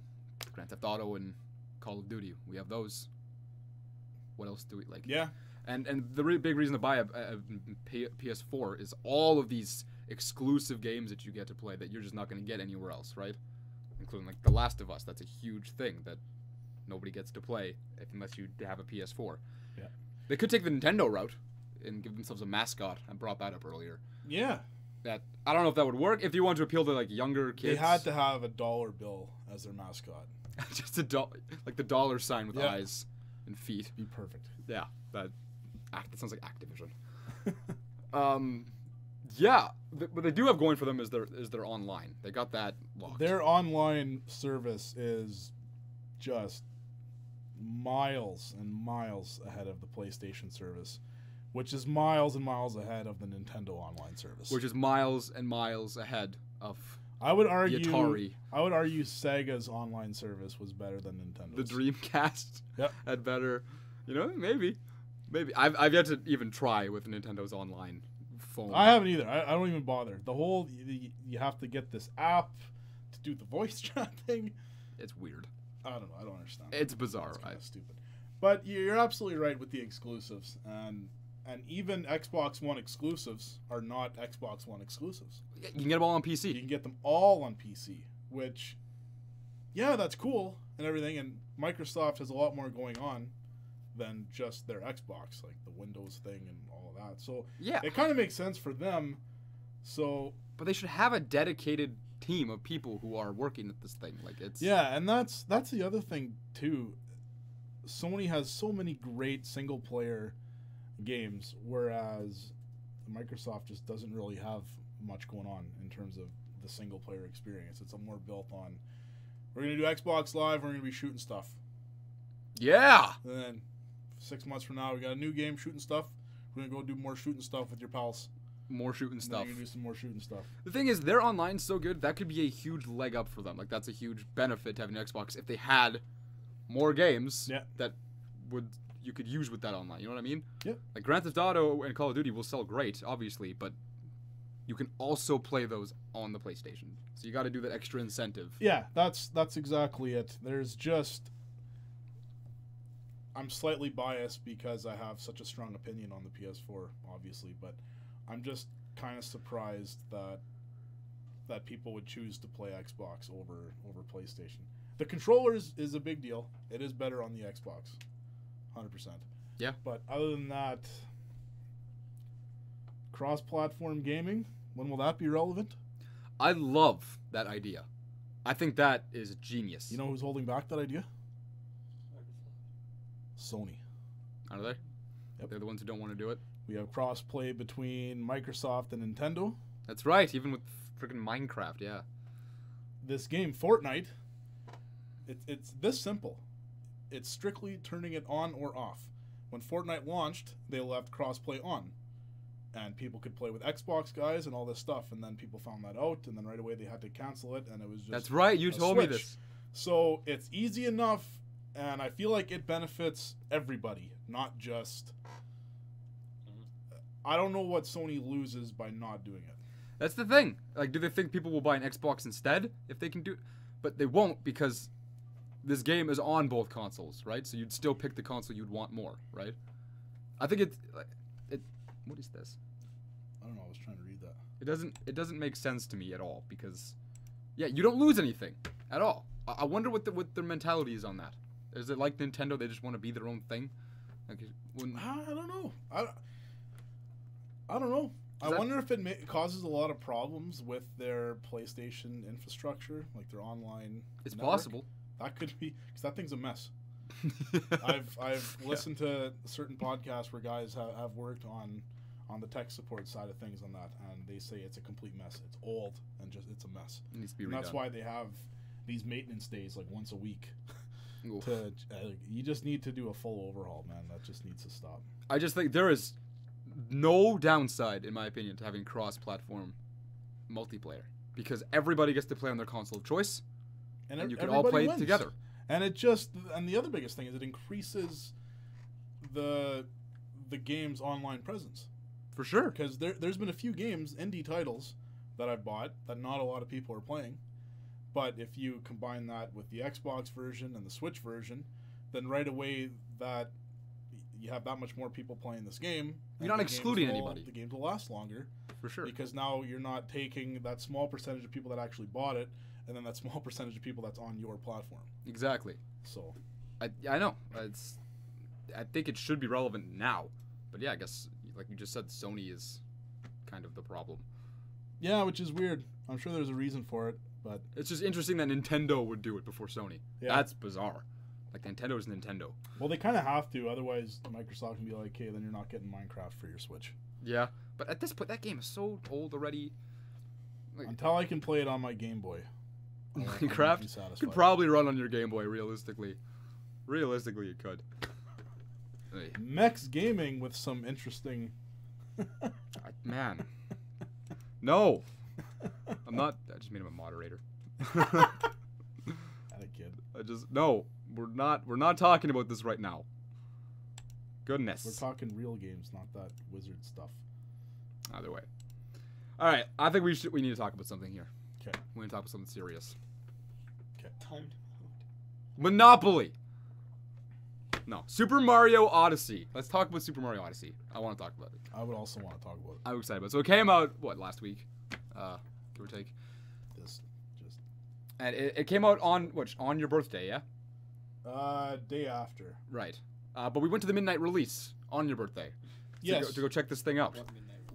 Speaker 2: Grand Theft Auto and Call of Duty, we have those. What else do we like?
Speaker 1: Yeah.
Speaker 2: And the really big reason to buy a PS4 is all of these exclusive games that you get to play that you're just not going to get anywhere else, right? Including like The Last of Us. That's a huge thing that nobody gets to play unless you have a PS4.
Speaker 1: Yeah.
Speaker 2: They could take the Nintendo route and give themselves a mascot. I brought that up earlier.
Speaker 1: Yeah.
Speaker 2: That I don't know if that would work if you want to appeal to like younger kids.
Speaker 1: They had to have a dollar bill as their mascot.
Speaker 2: Just like the dollar sign with eyes and feet.
Speaker 1: Be perfect.
Speaker 2: Yeah, that sounds like Activision. Yeah, what they do have going for them is their online. They got that locked.
Speaker 1: Their online service is just miles and miles ahead of the PlayStation service, which is miles and miles ahead of the Nintendo online service.
Speaker 2: Which is miles and miles ahead of
Speaker 1: I would argue
Speaker 2: the Atari.
Speaker 1: I would argue Sega's online service was better than Nintendo's.
Speaker 2: The Dreamcast
Speaker 1: Yep.
Speaker 2: had better. You know, maybe. I've yet to even try with Nintendo's online phone.
Speaker 1: I haven't either. I don't even bother. The whole you have to get this app to do the voice chat thing.
Speaker 2: It's weird.
Speaker 1: I don't know. I don't understand.
Speaker 2: It's bizarre.
Speaker 1: It's kind of stupid. But you're absolutely right with the exclusives, and even Xbox One exclusives are not Xbox One exclusives.
Speaker 2: You can get them all on PC.
Speaker 1: You can get them all on PC, which, yeah, that's cool and everything. And Microsoft has a lot more going on than just their Xbox, like the Windows thing and all of that. So
Speaker 2: yeah,
Speaker 1: it kind of makes sense for them. So,
Speaker 2: but they should have a dedicated team of people who are working at this thing. Like it's
Speaker 1: and that's the other thing too. Sony has so many great single player games, whereas Microsoft just doesn't really have much going on in terms of the single player experience. It's more built on, we're gonna do Xbox Live, we're gonna be shooting stuff.
Speaker 2: Yeah.
Speaker 1: And then 6 months from now, we got a new game shooting stuff. We're gonna go do more shooting stuff with your pals.
Speaker 2: More shooting stuff.
Speaker 1: You're gonna do some more shooting stuff.
Speaker 2: The thing is, their online's so good that could be a huge leg up for them. Like that's a huge benefit to having an Xbox if they had more games that you could use with that online. You know what I mean?
Speaker 1: Yeah. Like
Speaker 2: Grand Theft Auto and Call of Duty will sell great, obviously, but you can also play those on the PlayStation. So you got to do that extra incentive.
Speaker 1: Yeah, that's exactly it. There's just, I'm slightly biased because I have such a strong opinion on the PS4, obviously, but I'm just kind of surprised that people would choose to play Xbox over PlayStation. The controllers is a big deal. It is better on the Xbox. 100%.
Speaker 2: Yeah.
Speaker 1: But other than that, cross-platform gaming, when will that be relevant?
Speaker 2: I love that idea. I think that is genius.
Speaker 1: You know who's holding back that idea? Sony.
Speaker 2: Are they?
Speaker 1: Yep.
Speaker 2: They're the ones who don't want to do it.
Speaker 1: We have cross-play between Microsoft and Nintendo.
Speaker 2: That's right, even with freaking Minecraft, yeah.
Speaker 1: This game, Fortnite, it's this simple. It's strictly turning it on or off. When Fortnite launched, they left cross-play on. And people could play with Xbox guys and all this stuff, and then people found that out, and then right away they had to cancel it, and it was just
Speaker 2: That's right, you told me this.
Speaker 1: So it's easy enough, and I feel like it benefits everybody, not just... I don't know what Sony loses by not doing it.
Speaker 2: That's the thing. Like, do they think people will buy an Xbox instead if they can do it? But they won't because this game is on both consoles, right? So you'd still pick the console you'd want more, right? I think it. What is this?
Speaker 1: I don't know. I was trying to read that.
Speaker 2: It doesn't make sense to me at all because, yeah, you don't lose anything at all. I wonder what their mentality is on that. Is it like Nintendo? They just want to be their own thing. Like,
Speaker 1: I don't know. I don't know. I wonder if it causes a lot of problems with their PlayStation infrastructure, like their online.
Speaker 2: It's
Speaker 1: network.
Speaker 2: possible.
Speaker 1: That could be because that thing's a mess. I've listened to certain podcasts where guys have worked on the tech support side of things on that, and they say it's a complete mess. It's old and it's a mess.
Speaker 2: It needs to be redone.
Speaker 1: And that's why they have these maintenance days like once a week.
Speaker 2: Oof.
Speaker 1: You just need to do a full overhaul, man. That just needs to stop.
Speaker 2: I just think there is no downside, in my opinion, to having cross-platform multiplayer because everybody gets to play on their console of choice, and you can all play together.
Speaker 1: And the other biggest thing is it increases the game's online presence.
Speaker 2: For sure.
Speaker 1: Because there's been a few games, indie titles, that I've bought that not a lot of people are playing. But if you combine that with the Xbox version and the Switch version, then right away that you have that much more people playing this game.
Speaker 2: You're not excluding anybody.
Speaker 1: The games will last longer.
Speaker 2: For sure.
Speaker 1: Because now you're not taking that small percentage of people that actually bought it and then that small percentage of people that's on your platform.
Speaker 2: Exactly.
Speaker 1: So
Speaker 2: I know. I think it should be relevant now. But yeah, I guess, like you just said, Sony is kind of the problem.
Speaker 1: Yeah, which is weird. I'm sure there's a reason for it, but
Speaker 2: it's just interesting that Nintendo would do it before Sony. Yeah. That's bizarre. Like, Nintendo is Nintendo.
Speaker 1: Well, they kind of have to, otherwise Microsoft can be like, hey, then you're not getting Minecraft for your Switch.
Speaker 2: Yeah, but at this point, that game is so old already.
Speaker 1: Like, until I can play it on my Game Boy.
Speaker 2: Minecraft could probably run on your Game Boy, realistically. Realistically, it could. Hey.
Speaker 1: Mechs Gaming with some interesting...
Speaker 2: Man. No. I'm not... I just made him a moderator.
Speaker 1: Kid.
Speaker 2: No, we're not talking about this right now. Goodness.
Speaker 1: We're talking real games, not that wizard stuff.
Speaker 2: Either way. All right, I think we need to talk about something here.
Speaker 1: Okay.
Speaker 2: We need to talk about something serious.
Speaker 1: Okay.
Speaker 3: Time.
Speaker 2: Monopoly. No, Super Mario Odyssey. Let's talk about Super Mario Odyssey. I want to talk about it.
Speaker 1: I would also want to talk about it.
Speaker 2: I'm excited about it. So it came out last week, give or take. And it came out on your birthday, yeah?
Speaker 1: Day after.
Speaker 2: Right. But we went to the midnight release on your birthday.
Speaker 1: Yes.
Speaker 2: To go check this thing out.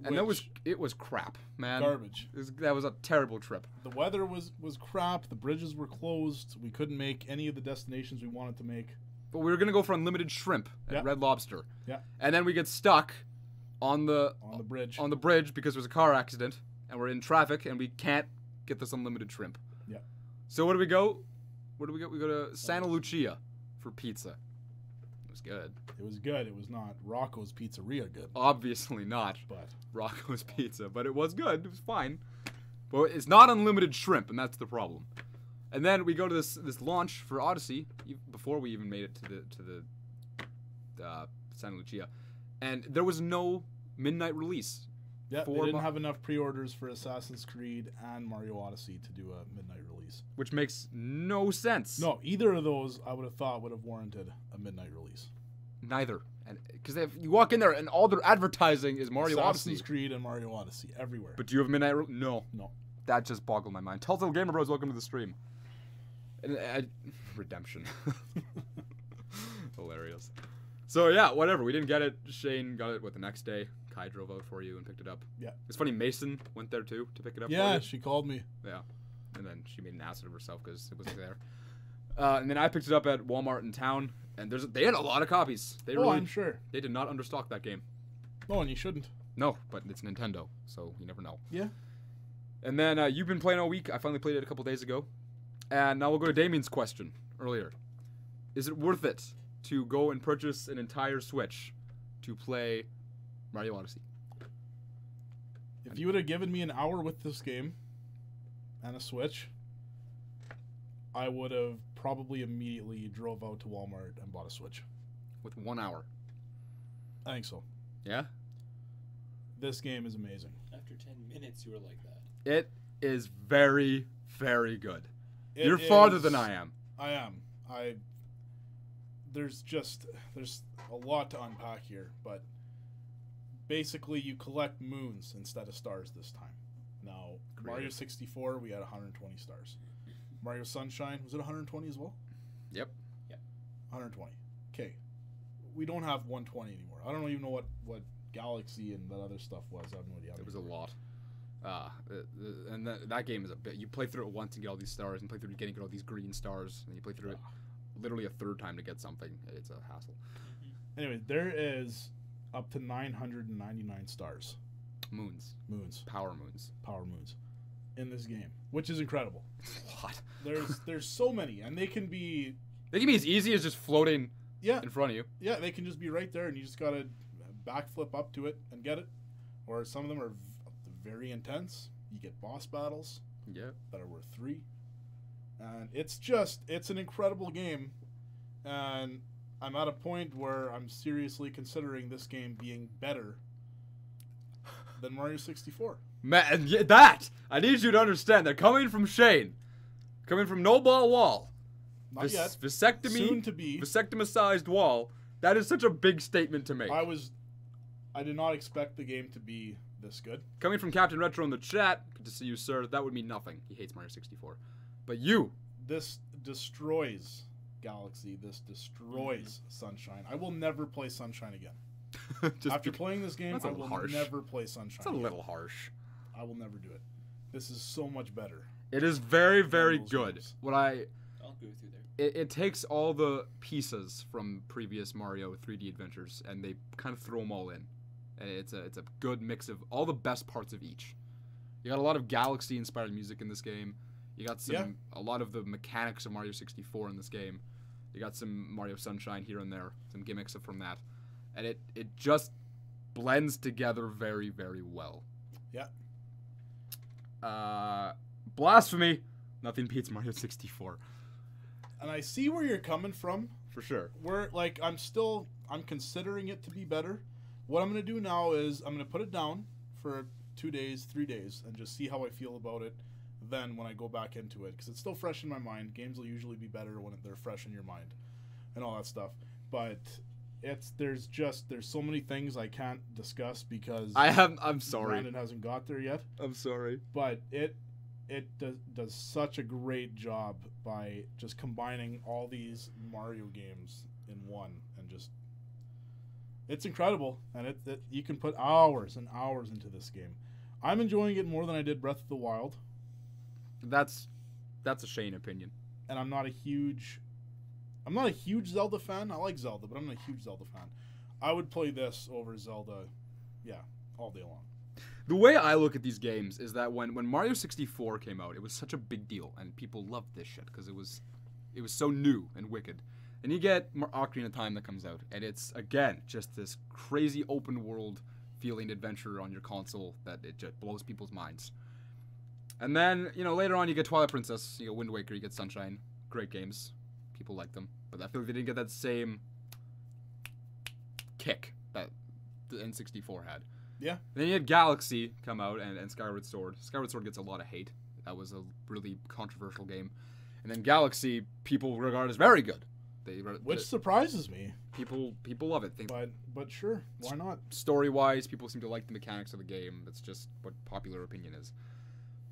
Speaker 2: And it was crap, man.
Speaker 1: Garbage.
Speaker 2: That was a terrible trip.
Speaker 1: The weather was crap. The bridges were closed. We couldn't make any of the destinations we wanted to make.
Speaker 2: But we were gonna go for unlimited shrimp at Red Lobster.
Speaker 1: Yeah.
Speaker 2: And then we get stuck on the
Speaker 1: bridge.
Speaker 2: On the bridge because there's a car accident and we're in traffic and we can't get this unlimited shrimp.
Speaker 1: Yeah.
Speaker 2: So where do we go? We go to Santa Lucia for pizza. It was good.
Speaker 1: It was good. It was not Rocco's Pizzeria good.
Speaker 2: Obviously not.
Speaker 1: But
Speaker 2: Rocco's Pizza, but it was good. It was fine. But it's not unlimited shrimp, and that's the problem. And then we go to this launch for Odyssey before we even made it to the Santa Lucia, and there was no midnight release.
Speaker 1: Yeah, they didn't have enough pre-orders for Assassin's Creed and Mario Odyssey to do a midnight release.
Speaker 2: Which makes no sense.
Speaker 1: No, either of those I would have thought would have warranted a midnight release.
Speaker 2: Neither. And because you walk in there and all their advertising is Mario Odyssey.
Speaker 1: Assassin's Creed and Mario Odyssey everywhere.
Speaker 2: But do you have midnight No.
Speaker 1: No.
Speaker 2: That just boggled my mind. Telltale Gamer Bros, welcome to the stream. And, redemption. Hilarious. So yeah, whatever. We didn't get it. Shane got it the next day. Kai drove out for you and picked it up.
Speaker 1: Yeah.
Speaker 2: It's funny, Mason went there too to pick it up for you.
Speaker 1: Yeah, she called me.
Speaker 2: Yeah. And then she made an ass of herself because it wasn't there. And then I picked it up at Walmart in town, and they had a lot of copies.
Speaker 1: I'm sure.
Speaker 2: They did not understock that game.
Speaker 1: No, and you shouldn't.
Speaker 2: No, but it's Nintendo, so you never know.
Speaker 1: Yeah.
Speaker 2: And then you've been playing all week. I finally played it a couple days ago. And now we'll go to Damien's question earlier. Is it worth it to go and purchase an entire Switch to play Mario Odyssey?
Speaker 1: If you would have given me an hour with this game and a Switch, I would have probably immediately drove out to Walmart and bought a Switch.
Speaker 2: With 1 hour?
Speaker 1: I think so.
Speaker 2: Yeah?
Speaker 1: This game is amazing.
Speaker 3: After 10 minutes, you were like that.
Speaker 2: It is very, very good. You're farther than I am.
Speaker 1: I am. There's a lot to unpack here, but basically you collect moons instead of stars this time. Now, Mario 64, we had 120 stars. Mario Sunshine, was it 120 as well?
Speaker 2: Yep.
Speaker 1: 120. Okay. We don't have 120 anymore. I don't even know what Galaxy and that other stuff was. I have no idea.
Speaker 2: It was a lot. And that game is a bit. You play through it once and get all these stars, and play through it again and get all these green stars, and you play through it literally a third time to get something. It's a hassle.
Speaker 1: Anyway, there is up to 999 stars.
Speaker 2: Moons. Power moons in
Speaker 1: this game, which is incredible.
Speaker 2: It's a lot.
Speaker 1: There's so many, and they can be
Speaker 2: as easy as just floating in front of you.
Speaker 1: Yeah, they can just be right there, and you just gotta backflip up to it and get it. Or some of them are very intense. You get boss battles that are worth 3. And it's an incredible game. And I'm at a point where I'm seriously considering this game being better than Mario 64.
Speaker 2: Man, I need you to understand that coming from Shane, coming from No Ball Wall,
Speaker 1: not yet,
Speaker 2: vasectomy,
Speaker 1: soon to be
Speaker 2: vasectomized wall, that is such a big statement to make.
Speaker 1: I did not expect the game to be this good.
Speaker 2: Coming from Captain Retro in the chat, good to see you, sir. That would mean nothing. He hates Mario 64. But you.
Speaker 1: This destroys Galaxy. This destroys Sunshine. I will never play Sunshine again. After playing this game, I will never play Sunshine
Speaker 2: again. It's a little harsh.
Speaker 1: I will never do it. This is so much better.
Speaker 2: It is very, very good.
Speaker 3: Games.
Speaker 2: I'll agree with you there. It takes all the pieces from previous Mario 3D adventures, and they kind of throw them all in. And it's a good mix of all the best parts of each. You got a lot of Galaxy-inspired music in this game. You got a lot of the mechanics of Mario 64 in this game. You got some Mario Sunshine here and there, some gimmicks from that. And it just blends together very, very well. Yeah. Blasphemy. Nothing beats Mario 64.
Speaker 1: And I see where you're coming from.
Speaker 2: For sure.
Speaker 1: I'm considering it to be better. What I'm going to do now is I'm going to put it down for 2 days, 3 days, and just see how I feel about it then when I go back into it. Because it's still fresh in my mind. Games will usually be better when they're fresh in your mind and all that stuff. But there's so many things I can't discuss because
Speaker 2: I'm sorry.
Speaker 1: Brandon hasn't got there yet.
Speaker 2: I'm sorry.
Speaker 1: But it does such a great job by just combining all these Mario games in one and just... It's incredible, and you can put hours and hours into this game. I'm enjoying it more than I did Breath of the Wild.
Speaker 2: That's a Shane opinion.
Speaker 1: And I'm not a huge Zelda fan. I like Zelda, but I'm not a huge Zelda fan. I would play this over Zelda, all day long.
Speaker 2: The way I look at these games is that when Mario 64 came out, it was such a big deal, and people loved this shit because it was so new and wicked. And you get Ocarina of Time that comes out, and it's, again, just this crazy open-world feeling adventure on your console that it just blows people's minds. And then, later on you get Twilight Princess, you get Wind Waker, you get Sunshine. Great games. People like them. But I feel like they didn't get that same kick that the N64 had.
Speaker 1: Yeah.
Speaker 2: And then you had Galaxy come out and Skyward Sword. Skyward Sword gets a lot of hate. That was a really controversial game. And then Galaxy, people regard as very good.
Speaker 1: Which surprises me.
Speaker 2: People love it.
Speaker 1: But sure, why not?
Speaker 2: Story-wise, people seem to like the mechanics of the game. That's just what popular opinion is.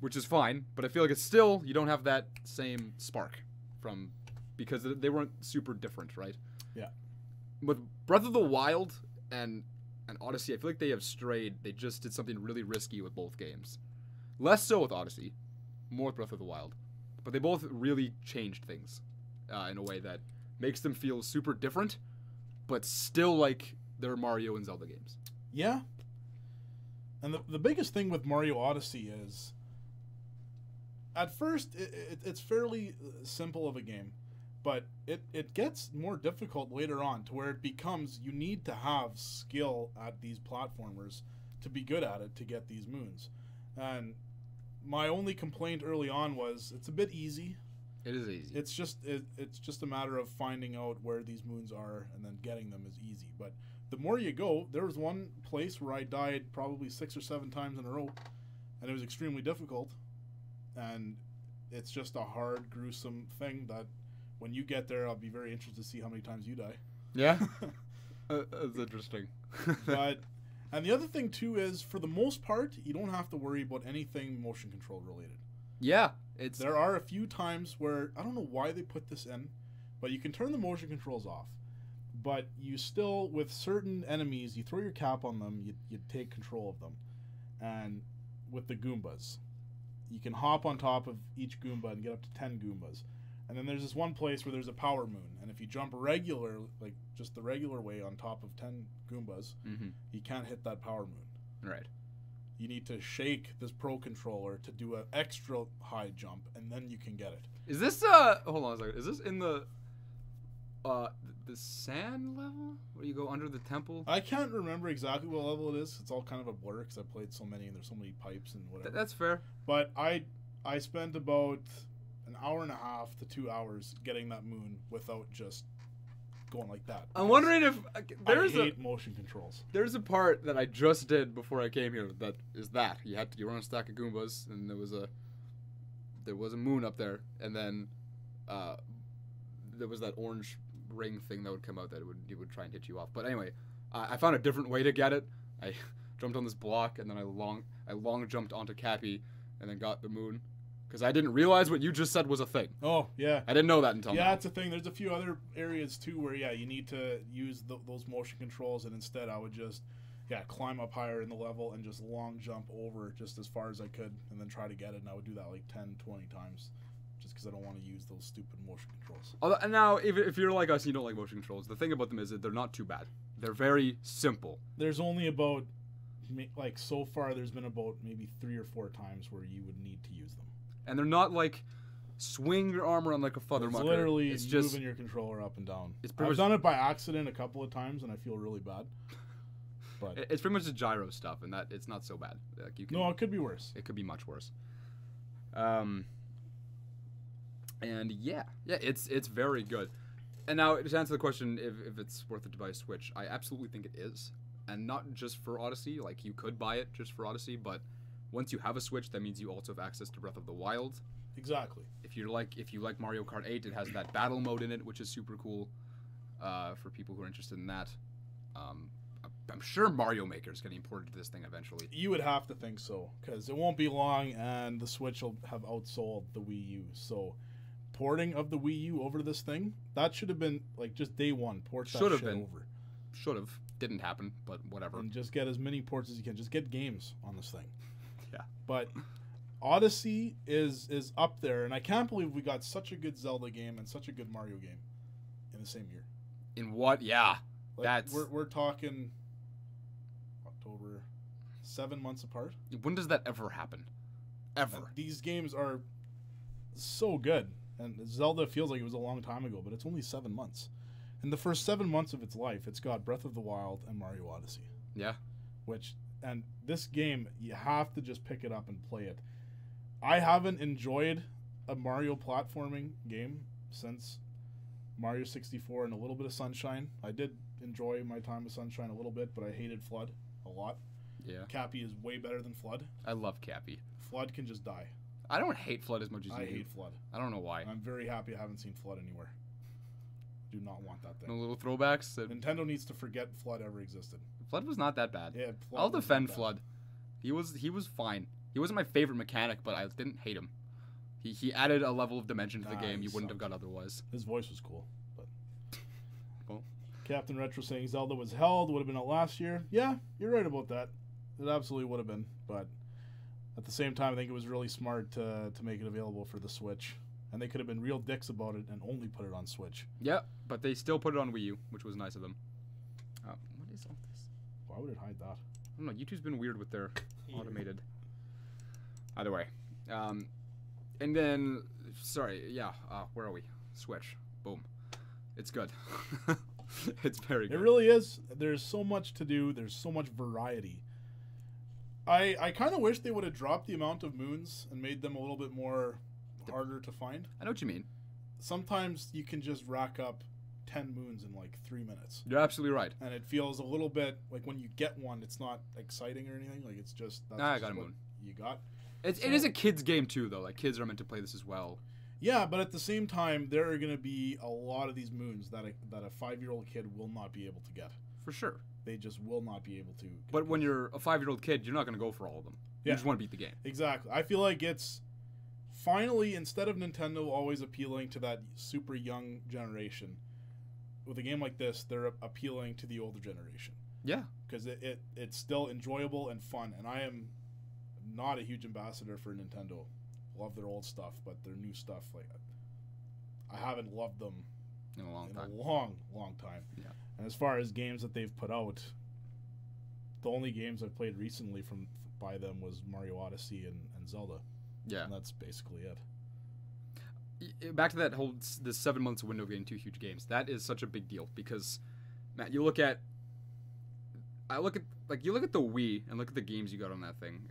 Speaker 2: Which is fine, but I feel like it's still, you don't have that same spark because they weren't super different, right?
Speaker 1: Yeah.
Speaker 2: With Breath of the Wild and Odyssey, I feel like they have strayed. They just did something really risky with both games. Less so with Odyssey, more with Breath of the Wild. But they both really changed things in a way that makes them feel super different, but still like they're Mario and Zelda games.
Speaker 1: Yeah. And the biggest thing with Mario Odyssey is, at first, it's fairly simple of a game, but it gets more difficult later on to where it becomes you need to have skill at these platformers to be good at it to get these moons. And my only complaint early on was it's a bit easy.
Speaker 2: It is easy.
Speaker 1: It's just a matter of finding out where these moons are and then getting them is easy. But the more you go, there was one place where I died probably 6 or 7 times in a row, and it was extremely difficult. And it's just a hard, gruesome thing that when you get there, I'll be very interested to see how many times you die.
Speaker 2: Yeah? That's interesting.
Speaker 1: And the other thing, too, is for the most part, you don't have to worry about anything motion control related.
Speaker 2: Yeah.
Speaker 1: There are a few times where, I don't know why they put this in, but you can turn the motion controls off. but you still, with certain enemies, you throw your cap on them, you take control of them. And with the Goombas, you can hop on top of each Goomba and get up to 10 Goombas. And then there's this one place where there's a power moon, and if you jump regular, like just the regular way on top of 10 Goombas, you can't hit that power moon.
Speaker 2: Right.
Speaker 1: You need to shake this Pro Controller to do an extra high jump, and then you can get it.
Speaker 2: Is this hold on a second. Is this in the sand level where you go under the temple?
Speaker 1: I can't remember exactly what level it is. It's all kind of a blur because I played so many, and there's so many pipes and whatever.
Speaker 2: That's fair.
Speaker 1: But I spent about an hour and a half to 2 hours getting that moon without just going like that.
Speaker 2: I'm wondering if
Speaker 1: I hate motion controls.
Speaker 2: There's a part that I just did before I came here that is that you run a stack of Goombas, and there was a moon up there, and then there was that orange ring thing that would come out that it would try and hit you off. But anyway, I found a different way to get it. I jumped on this block, and then I long jumped onto Cappy, and then got the moon. Because I didn't realize what you just said was a thing.
Speaker 1: Oh, yeah.
Speaker 2: I didn't know that until now.
Speaker 1: Yeah, it's a thing. There's a few other areas, too, where, you need to use those motion controls, and instead I would just, climb up higher in the level and just long jump over just as far as I could and then try to get it, and I would do that like 10, 20 times just because I don't want to use those stupid motion controls.
Speaker 2: Although, now, if you're like us and you don't like motion controls, the thing about them is that they're not too bad. They're very simple.
Speaker 1: There's only about, so far there's been about maybe 3 or 4 times where you would need to use them.
Speaker 2: And they're not like swing your arm around like a feather mucker.
Speaker 1: Literally it's just moving your controller up and down. I've done it by accident a couple of times, and I feel really bad. But
Speaker 2: it's pretty much the gyro stuff, and that it's not so bad. Like
Speaker 1: no, it could be worse.
Speaker 2: It could be much worse. And it's very good. And now to answer the question, if it's worth it to buy a Switch, I absolutely think it is, and not just for Odyssey. Like you could buy it just for Odyssey, but once you have a Switch, that means you also have access to Breath of the Wild.
Speaker 1: Exactly.
Speaker 2: If you like Mario Kart 8, it has that battle mode in it, which is super cool for people who are interested in that. I'm sure Mario Maker is getting imported to this thing eventually.
Speaker 1: You would have to think so, because it won't be long, and the Switch will have outsold the Wii U. So, porting of the Wii U over to this thing, that should have been just day one. Port that shit over.
Speaker 2: Should have. Didn't happen, but whatever.
Speaker 1: And just get as many ports as you can. Just get games on this thing.
Speaker 2: Yeah.
Speaker 1: But Odyssey is up there, and I can't believe we got such a good Zelda game and such a good Mario game in the same year.
Speaker 2: In what? Yeah. That's
Speaker 1: we're talking October, 7 months apart.
Speaker 2: When does that ever happen? Ever.
Speaker 1: These games are so good, and Zelda feels like it was a long time ago, but it's only 7 months. In the first 7 months of its life, it's got Breath of the Wild and Mario Odyssey.
Speaker 2: Yeah.
Speaker 1: And this game, you have to just pick it up and play it. I haven't enjoyed a Mario platforming game since Mario 64 and a little bit of Sunshine. I did enjoy my time with Sunshine a little bit, but I hated Flood a lot.
Speaker 2: Yeah.
Speaker 1: Cappy is way better than Flood.
Speaker 2: I love Cappy.
Speaker 1: Flood can just die.
Speaker 2: I don't hate Flood as much as you do.
Speaker 1: I hate Flood.
Speaker 2: I don't know why.
Speaker 1: I'm very happy I haven't seen Flood anywhere. Do not want that thing.
Speaker 2: No little throwbacks?
Speaker 1: Nintendo needs to forget Flood ever existed.
Speaker 2: Flood was not that bad.
Speaker 1: Yeah,
Speaker 2: I'll defend Flood. He was fine. He wasn't my favorite mechanic, but I didn't hate him. He added a level of dimension to the game you wouldn't have got otherwise.
Speaker 1: His voice was cool. But
Speaker 2: well,
Speaker 1: Captain Retro saying Zelda was held, would have been out last year. Yeah, you're right about that. It absolutely would have been. But at the same time, I think it was really smart to make it available for the Switch. And they could have been real dicks about it and only put it on Switch.
Speaker 2: Yeah, but they still put it on Wii U, which was nice of them. What is all this?
Speaker 1: Why would it hide that?
Speaker 2: I don't know. YouTube's been weird with their automated. Either way. And then, sorry, yeah, where are we? Switch. Boom. It's good. It's very good.
Speaker 1: It really is. There's so much to do. There's so much variety. I kind of wish they would have dropped the amount of moons and made them a little bit more harder to find.
Speaker 2: I know what you mean.
Speaker 1: Sometimes you can just rack up 10 moons in like 3 minutes.
Speaker 2: You're absolutely right.
Speaker 1: And it feels a little bit like when you get one, it's not exciting or anything. Like it's just
Speaker 2: I got a moon.
Speaker 1: You got.
Speaker 2: It is a kid's game too, though. Like kids are meant to play this as well.
Speaker 1: Yeah, but at the same time, there are going to be a lot of these moons that a 5-year-old kid will not be able to get.
Speaker 2: For sure.
Speaker 1: They just will not be able to.
Speaker 2: But when you're a 5-year-old kid, you're not going to go for all of them. You just want to beat the game.
Speaker 1: Exactly. I feel like it's finally, instead of Nintendo always appealing to that super young generation, with a game like this, they're appealing to the older generation.
Speaker 2: Yeah.
Speaker 1: Because it's still enjoyable and fun. And I am not a huge ambassador for Nintendo. Love their old stuff, but their new stuff, like, I haven't loved them
Speaker 2: In a long time.
Speaker 1: long time.
Speaker 2: Yeah.
Speaker 1: And as far as games that they've put out, the only games I've played recently by them was Mario Odyssey and Zelda.
Speaker 2: Yeah.
Speaker 1: And that's basically it.
Speaker 2: Back to that whole the 7 months window getting 2 huge games. That is such a big deal because, Matt, you look at the Wii and look at the games you got on that thing.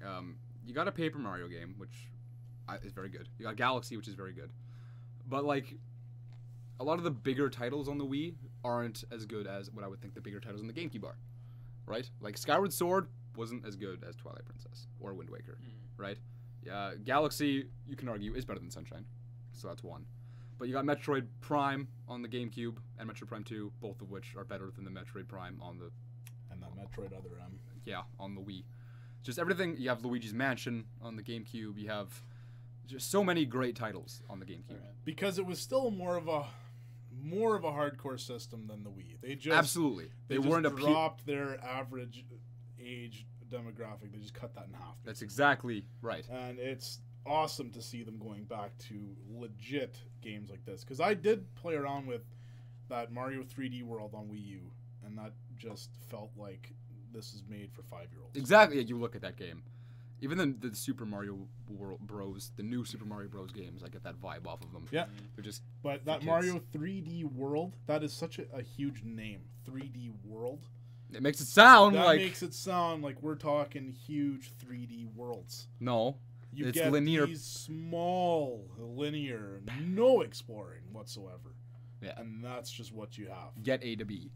Speaker 2: You got a Paper Mario game, which is very good. You got Galaxy, which is very good. But like, a lot of the bigger titles on the Wii aren't as good as what I would think the bigger titles on the GameCube are, right? Like Skyward Sword wasn't as good as Twilight Princess or Wind Waker, right? Yeah, Galaxy, you can argue, is better than Sunshine, so that's one. But you got Metroid Prime on the GameCube and Metroid Prime 2, both of which are better than the Metroid Prime on the...
Speaker 1: And that Metroid Other M.
Speaker 2: Yeah, on the Wii. Just everything. You have Luigi's Mansion on the GameCube. You have just so many great titles on the GameCube.
Speaker 1: Because it was still more of a hardcore system than the Wii. They just
Speaker 2: Absolutely.
Speaker 1: They weren't dropped their average age demographic. They just cut that in half.
Speaker 2: That's exactly right.
Speaker 1: And it's awesome to see them going back to legit games like this. Because I did play around with that Mario 3D World on Wii U, and that just felt like this is made for 5-year-olds.
Speaker 2: Exactly. You look at that game. Even the Super Mario Bros, the new Super Mario Bros games, I get that vibe off of them.
Speaker 1: Yeah.
Speaker 2: They're just
Speaker 1: But that Mario 3D World, that is such a huge name. 3D World.
Speaker 2: It makes it sound
Speaker 1: that
Speaker 2: like...
Speaker 1: makes it sound like we're talking huge 3D worlds.
Speaker 2: No.
Speaker 1: You
Speaker 2: it's
Speaker 1: get
Speaker 2: linear.
Speaker 1: these small, linear, no exploring whatsoever.
Speaker 2: Yeah.
Speaker 1: And that's just what you have.
Speaker 2: Get A to B.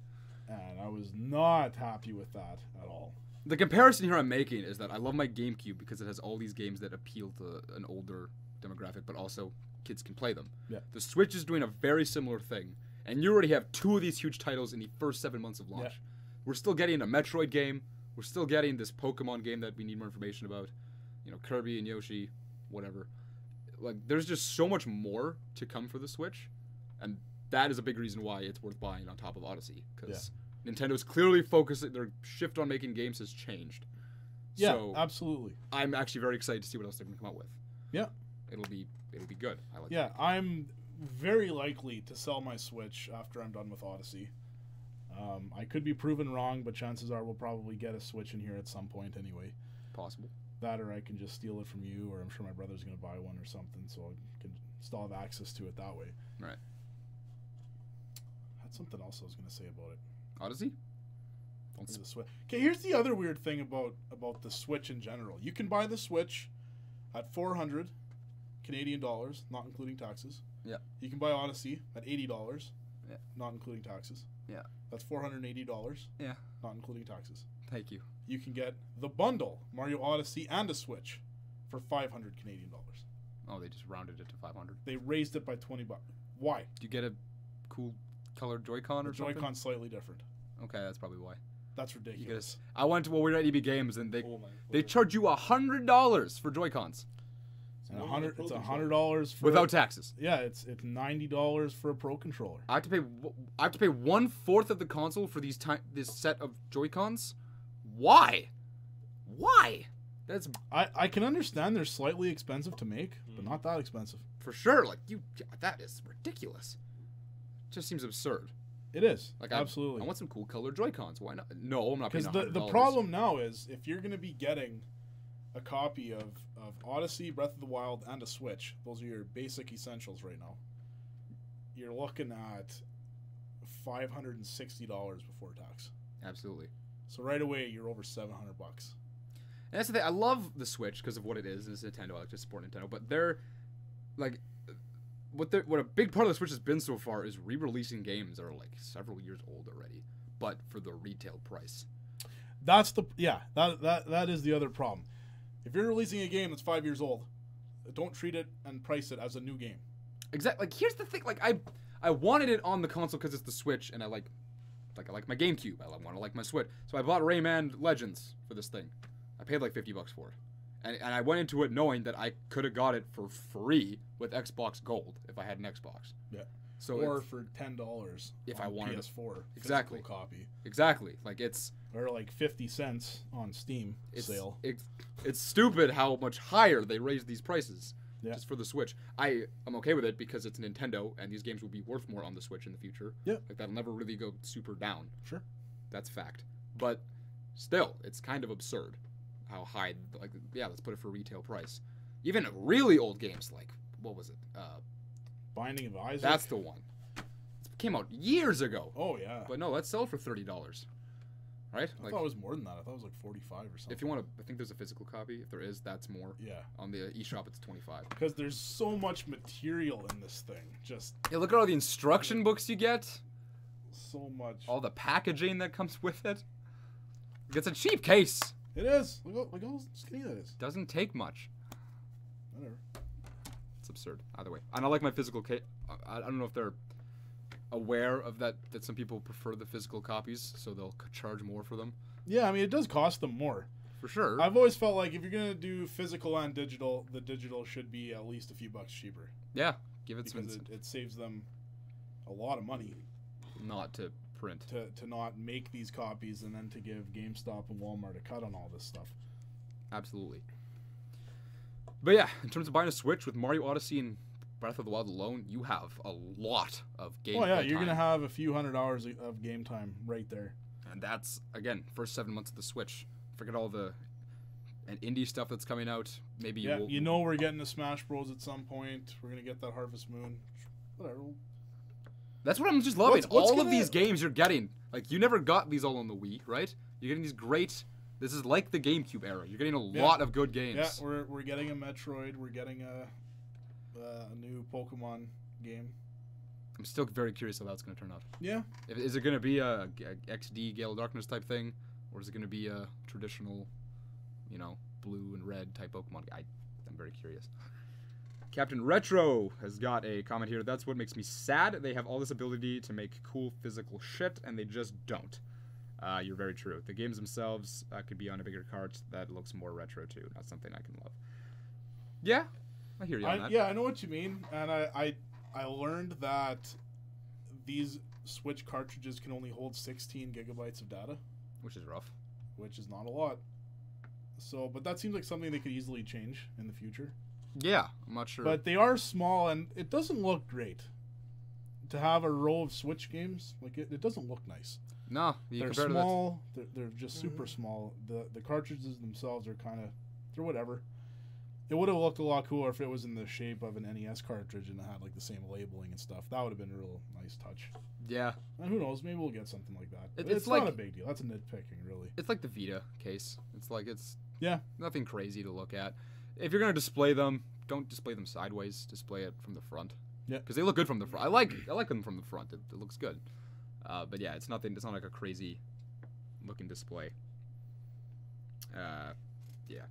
Speaker 1: And I was not happy with that at all.
Speaker 2: The comparison here I'm making is that I love my GameCube because it has all these games that appeal to an older demographic, but also kids can play them.
Speaker 1: Yeah.
Speaker 2: The Switch is doing a very similar thing, and you already have 2 of these huge titles in the first 7 months of launch.
Speaker 1: Yeah.
Speaker 2: We're still getting a Metroid game. We're still getting this Pokemon game that we need more information about. You know, Kirby and Yoshi, whatever. Like, there's just so much more to come for the Switch, and that is a big reason why it's worth buying on top of Odyssey, because Nintendo's clearly focusing, their shift on making games has changed.
Speaker 1: Yeah,
Speaker 2: So
Speaker 1: absolutely.
Speaker 2: I'm actually very excited to see what else they're going to come up with.
Speaker 1: Yeah.
Speaker 2: It'll be good. I like
Speaker 1: Yeah, I'm very likely to sell my Switch after I'm done with Odyssey. I could be proven wrong, but chances are we'll probably get a Switch in here at some point anyway.
Speaker 2: Possible.
Speaker 1: That, or I can just steal it from you, or I'm sure my brother's going to buy one or something, so I can still have access to it that way.
Speaker 2: Right.
Speaker 1: That's something else I was going to say about it.
Speaker 2: Odyssey?
Speaker 1: The Switch. Okay, here's the other weird thing about the Switch in general. You can buy the Switch at 400 Canadian dollars, not including taxes.
Speaker 2: Yeah.
Speaker 1: You can buy Odyssey at $80,
Speaker 2: yeah,
Speaker 1: not including taxes.
Speaker 2: Yeah.
Speaker 1: That's $480.
Speaker 2: Yeah.
Speaker 1: Not including taxes.
Speaker 2: Thank you.
Speaker 1: You can get the bundle, Mario Odyssey and a Switch, for 500 Canadian dollars.
Speaker 2: Oh, they just rounded it to 500.
Speaker 1: They raised it by $20. Why?
Speaker 2: Do you get a cool colored Joy-Con or
Speaker 1: The
Speaker 2: something?
Speaker 1: Joy-Con's slightly different.
Speaker 2: Okay, that's probably why.
Speaker 1: That's ridiculous.
Speaker 2: I went to we were at EB Games and they
Speaker 3: Oh my
Speaker 2: they
Speaker 3: word.
Speaker 2: charge you $100 for Joy-Cons
Speaker 1: And
Speaker 3: more than a Pro
Speaker 1: it's
Speaker 3: controller.
Speaker 1: $100 for
Speaker 2: without taxes.
Speaker 1: Yeah, it's $90 for a Pro controller.
Speaker 2: I have to pay 1/4 of the console for this set of Joy-Cons. Why? Why? That's
Speaker 1: I can understand they're slightly expensive to make, but not that expensive.
Speaker 2: for sure. Like that is ridiculous. Just seems absurd.
Speaker 1: It is.
Speaker 2: Like
Speaker 1: absolutely.
Speaker 2: I want some cool colored Joy-Cons. Why not? No, I'm not paying
Speaker 1: Because
Speaker 2: $100.
Speaker 1: the problem now is if you're going to be getting a copy of Odyssey, Breath of the Wild, and a Switch, those are your basic essentials right now. You're looking at $560 before tax.
Speaker 2: Absolutely.
Speaker 1: So right away you're over $700.
Speaker 2: And that's the thing. I love the Switch because of what it is, and it's Nintendo. I like to support Nintendo, but they're like what a big part of the Switch has been so far is re-releasing games that are like several years old already, but for the retail price.
Speaker 1: That's that is the other problem. If you're releasing a game that's 5 years old, don't treat it and price it as a new game.
Speaker 2: Exactly. Like here's the thing. Like I wanted it on the console because it's the Switch, and I like my GameCube. I want to like my Switch, so I bought Rayman Legends for this thing. I paid like $50 for it. And I went into it knowing that I could have got it for free with Xbox Gold if I had an Xbox.
Speaker 1: Yeah.
Speaker 2: So
Speaker 1: or for $10
Speaker 2: if
Speaker 1: on
Speaker 2: I wanted
Speaker 1: PS4
Speaker 2: exactly
Speaker 1: physical copy,
Speaker 2: exactly like it's
Speaker 1: or like 50 cents on Steam sale.
Speaker 2: It's stupid how much higher they raise these prices just for the Switch. I'm okay with it because it's Nintendo and these games will be worth more on the Switch in the future.
Speaker 1: Yeah,
Speaker 2: like that'll never really go super down.
Speaker 1: Sure,
Speaker 2: that's fact. But still, it's kind of absurd how high. Like, yeah, let's put it for retail price. Even really old games like what was it?
Speaker 1: Binding of Isaac.
Speaker 2: That's the one. It came out years ago.
Speaker 1: Oh yeah.
Speaker 2: But no, let's sell it for $30. Right?
Speaker 1: I thought it was more than that. I thought it was like 45 or something.
Speaker 2: If you want to, I think there's a physical copy. If there is, that's more.
Speaker 1: Yeah.
Speaker 2: On the eShop, it's 25.
Speaker 1: Because there's so much material in this thing. Just.
Speaker 2: Yeah, look at all the instruction books you get.
Speaker 1: So much.
Speaker 2: All the packaging that comes with it. It's a cheap case.
Speaker 1: It is. Look how skinny that is.
Speaker 2: Doesn't take much.
Speaker 1: Whatever.
Speaker 2: It's absurd. Either way, and I like my physical case. I don't know if they're aware of that some people prefer the physical copies, so they'll charge more for them.
Speaker 1: Yeah, I mean it does cost them more.
Speaker 2: For sure.
Speaker 1: I've always felt like if you're gonna do physical and digital, the digital should be at least a few bucks cheaper.
Speaker 2: Yeah, give it
Speaker 1: because
Speaker 2: some.
Speaker 1: It saves them a lot of money.
Speaker 2: Not to print.
Speaker 1: To not make these copies and then to give GameStop and Walmart a cut on all this stuff.
Speaker 2: Absolutely. But yeah, in terms of buying a Switch with Mario Odyssey and Breath of the Wild alone, you have a lot of game time.
Speaker 1: Oh yeah, you're going to have a few $100 of game time right there.
Speaker 2: And that's, again, first 7 months of the Switch. Forget all the indie stuff that's coming out. Maybe
Speaker 1: you know we're getting to Smash Bros at some point. We're going to get that Harvest Moon. Whatever.
Speaker 2: That's what I'm just loving. All of these games you're getting. Like, you never got these all on the Wii, right? You're getting these great... This is like the GameCube era. You're getting a lot of good games.
Speaker 1: Yeah, we're getting a Metroid. We're getting a new Pokemon game.
Speaker 2: I'm still very curious how that's going to turn out.
Speaker 1: Yeah.
Speaker 2: Is it going to be a XD Gale of Darkness type thing? Or is it going to be a traditional, blue and red type Pokemon? I'm very curious. Captain Retro has got a comment here. That's what makes me sad. They have all this ability to make cool physical shit, and they just don't. You're very true. The games themselves could be on a bigger cart that looks more retro too. Not something I can love. Yeah, I hear you on that.
Speaker 1: Yeah, I know what you mean, and I learned that these Switch cartridges can only hold 16 gigabytes of data,
Speaker 2: which is rough.
Speaker 1: Which is not a lot. So, but that seems like something they could easily change in the future.
Speaker 2: Yeah, I'm not sure.
Speaker 1: But they are small, and it doesn't look great. To have a row of Switch games, like it doesn't look nice.
Speaker 2: No,
Speaker 1: they're small. They're just super small. The cartridges themselves are they're whatever. It would have looked a lot cooler if it was in the shape of an NES cartridge and it had like the same labeling and stuff. That would have been a real nice touch.
Speaker 2: Yeah.
Speaker 1: And who knows? Maybe we'll get something like that. It's
Speaker 2: like,
Speaker 1: not a big deal. That's a nitpicking, really.
Speaker 2: It's like the Vita case. It's
Speaker 1: yeah,
Speaker 2: nothing crazy to look at. If you're gonna display them, don't display them sideways. Display it from the front.
Speaker 1: Yeah,
Speaker 2: because they look good from the front. I like them from the front. It looks good. But yeah, it's nothing. It's not like a crazy looking display. Yeah.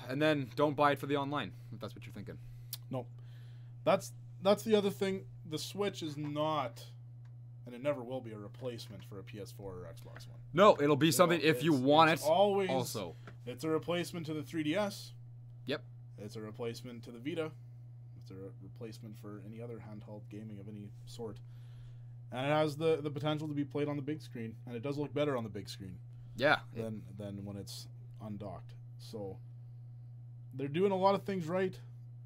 Speaker 2: And then don't buy it for the online, if that's what you're thinking.
Speaker 1: No. That's the other thing. The Switch is not, and it never will be, a replacement for a PS4 or Xbox One.
Speaker 2: No, it'll be something if you want it.
Speaker 1: Always.
Speaker 2: Also,
Speaker 1: it's a replacement to the 3DS.
Speaker 2: Yep.
Speaker 1: It's a replacement to the Vita. It's a replacement for any other handheld gaming of any sort. And it has the potential to be played on the big screen, and it does look better on the big screen.
Speaker 2: Yeah.
Speaker 1: Than when it's undocked. So they're doing a lot of things right,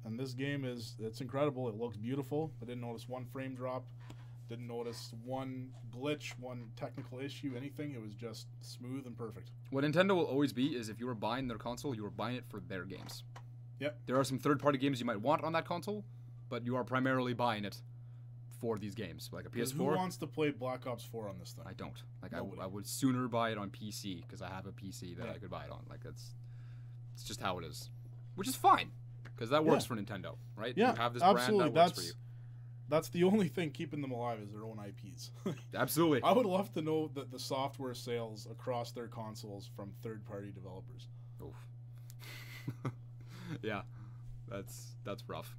Speaker 1: and this game it's incredible. It looks beautiful. I didn't notice one frame drop. Didn't notice one glitch, one technical issue, anything. It was just smooth and perfect.
Speaker 2: What Nintendo will always be is if you were buying their console, you were buying it for their games.
Speaker 1: Yep.
Speaker 2: There are some third-party games you might want on that console, but you are primarily buying it for these games, like a PS4.
Speaker 1: Who wants to play Black Ops 4 on this thing?
Speaker 2: I don't. Like
Speaker 1: Nobody.
Speaker 2: I would sooner buy it on PC because I have a PC that I could buy it on. Like it's just how it is, which is fine because that works for Nintendo, right?
Speaker 1: Yeah,
Speaker 2: you have this
Speaker 1: absolutely.
Speaker 2: brand that works for you.
Speaker 1: That's the only thing keeping them alive is their own IPs.
Speaker 2: Absolutely.
Speaker 1: I would love to know the software sales across their consoles from third-party developers.
Speaker 2: Oof. Yeah, that's rough.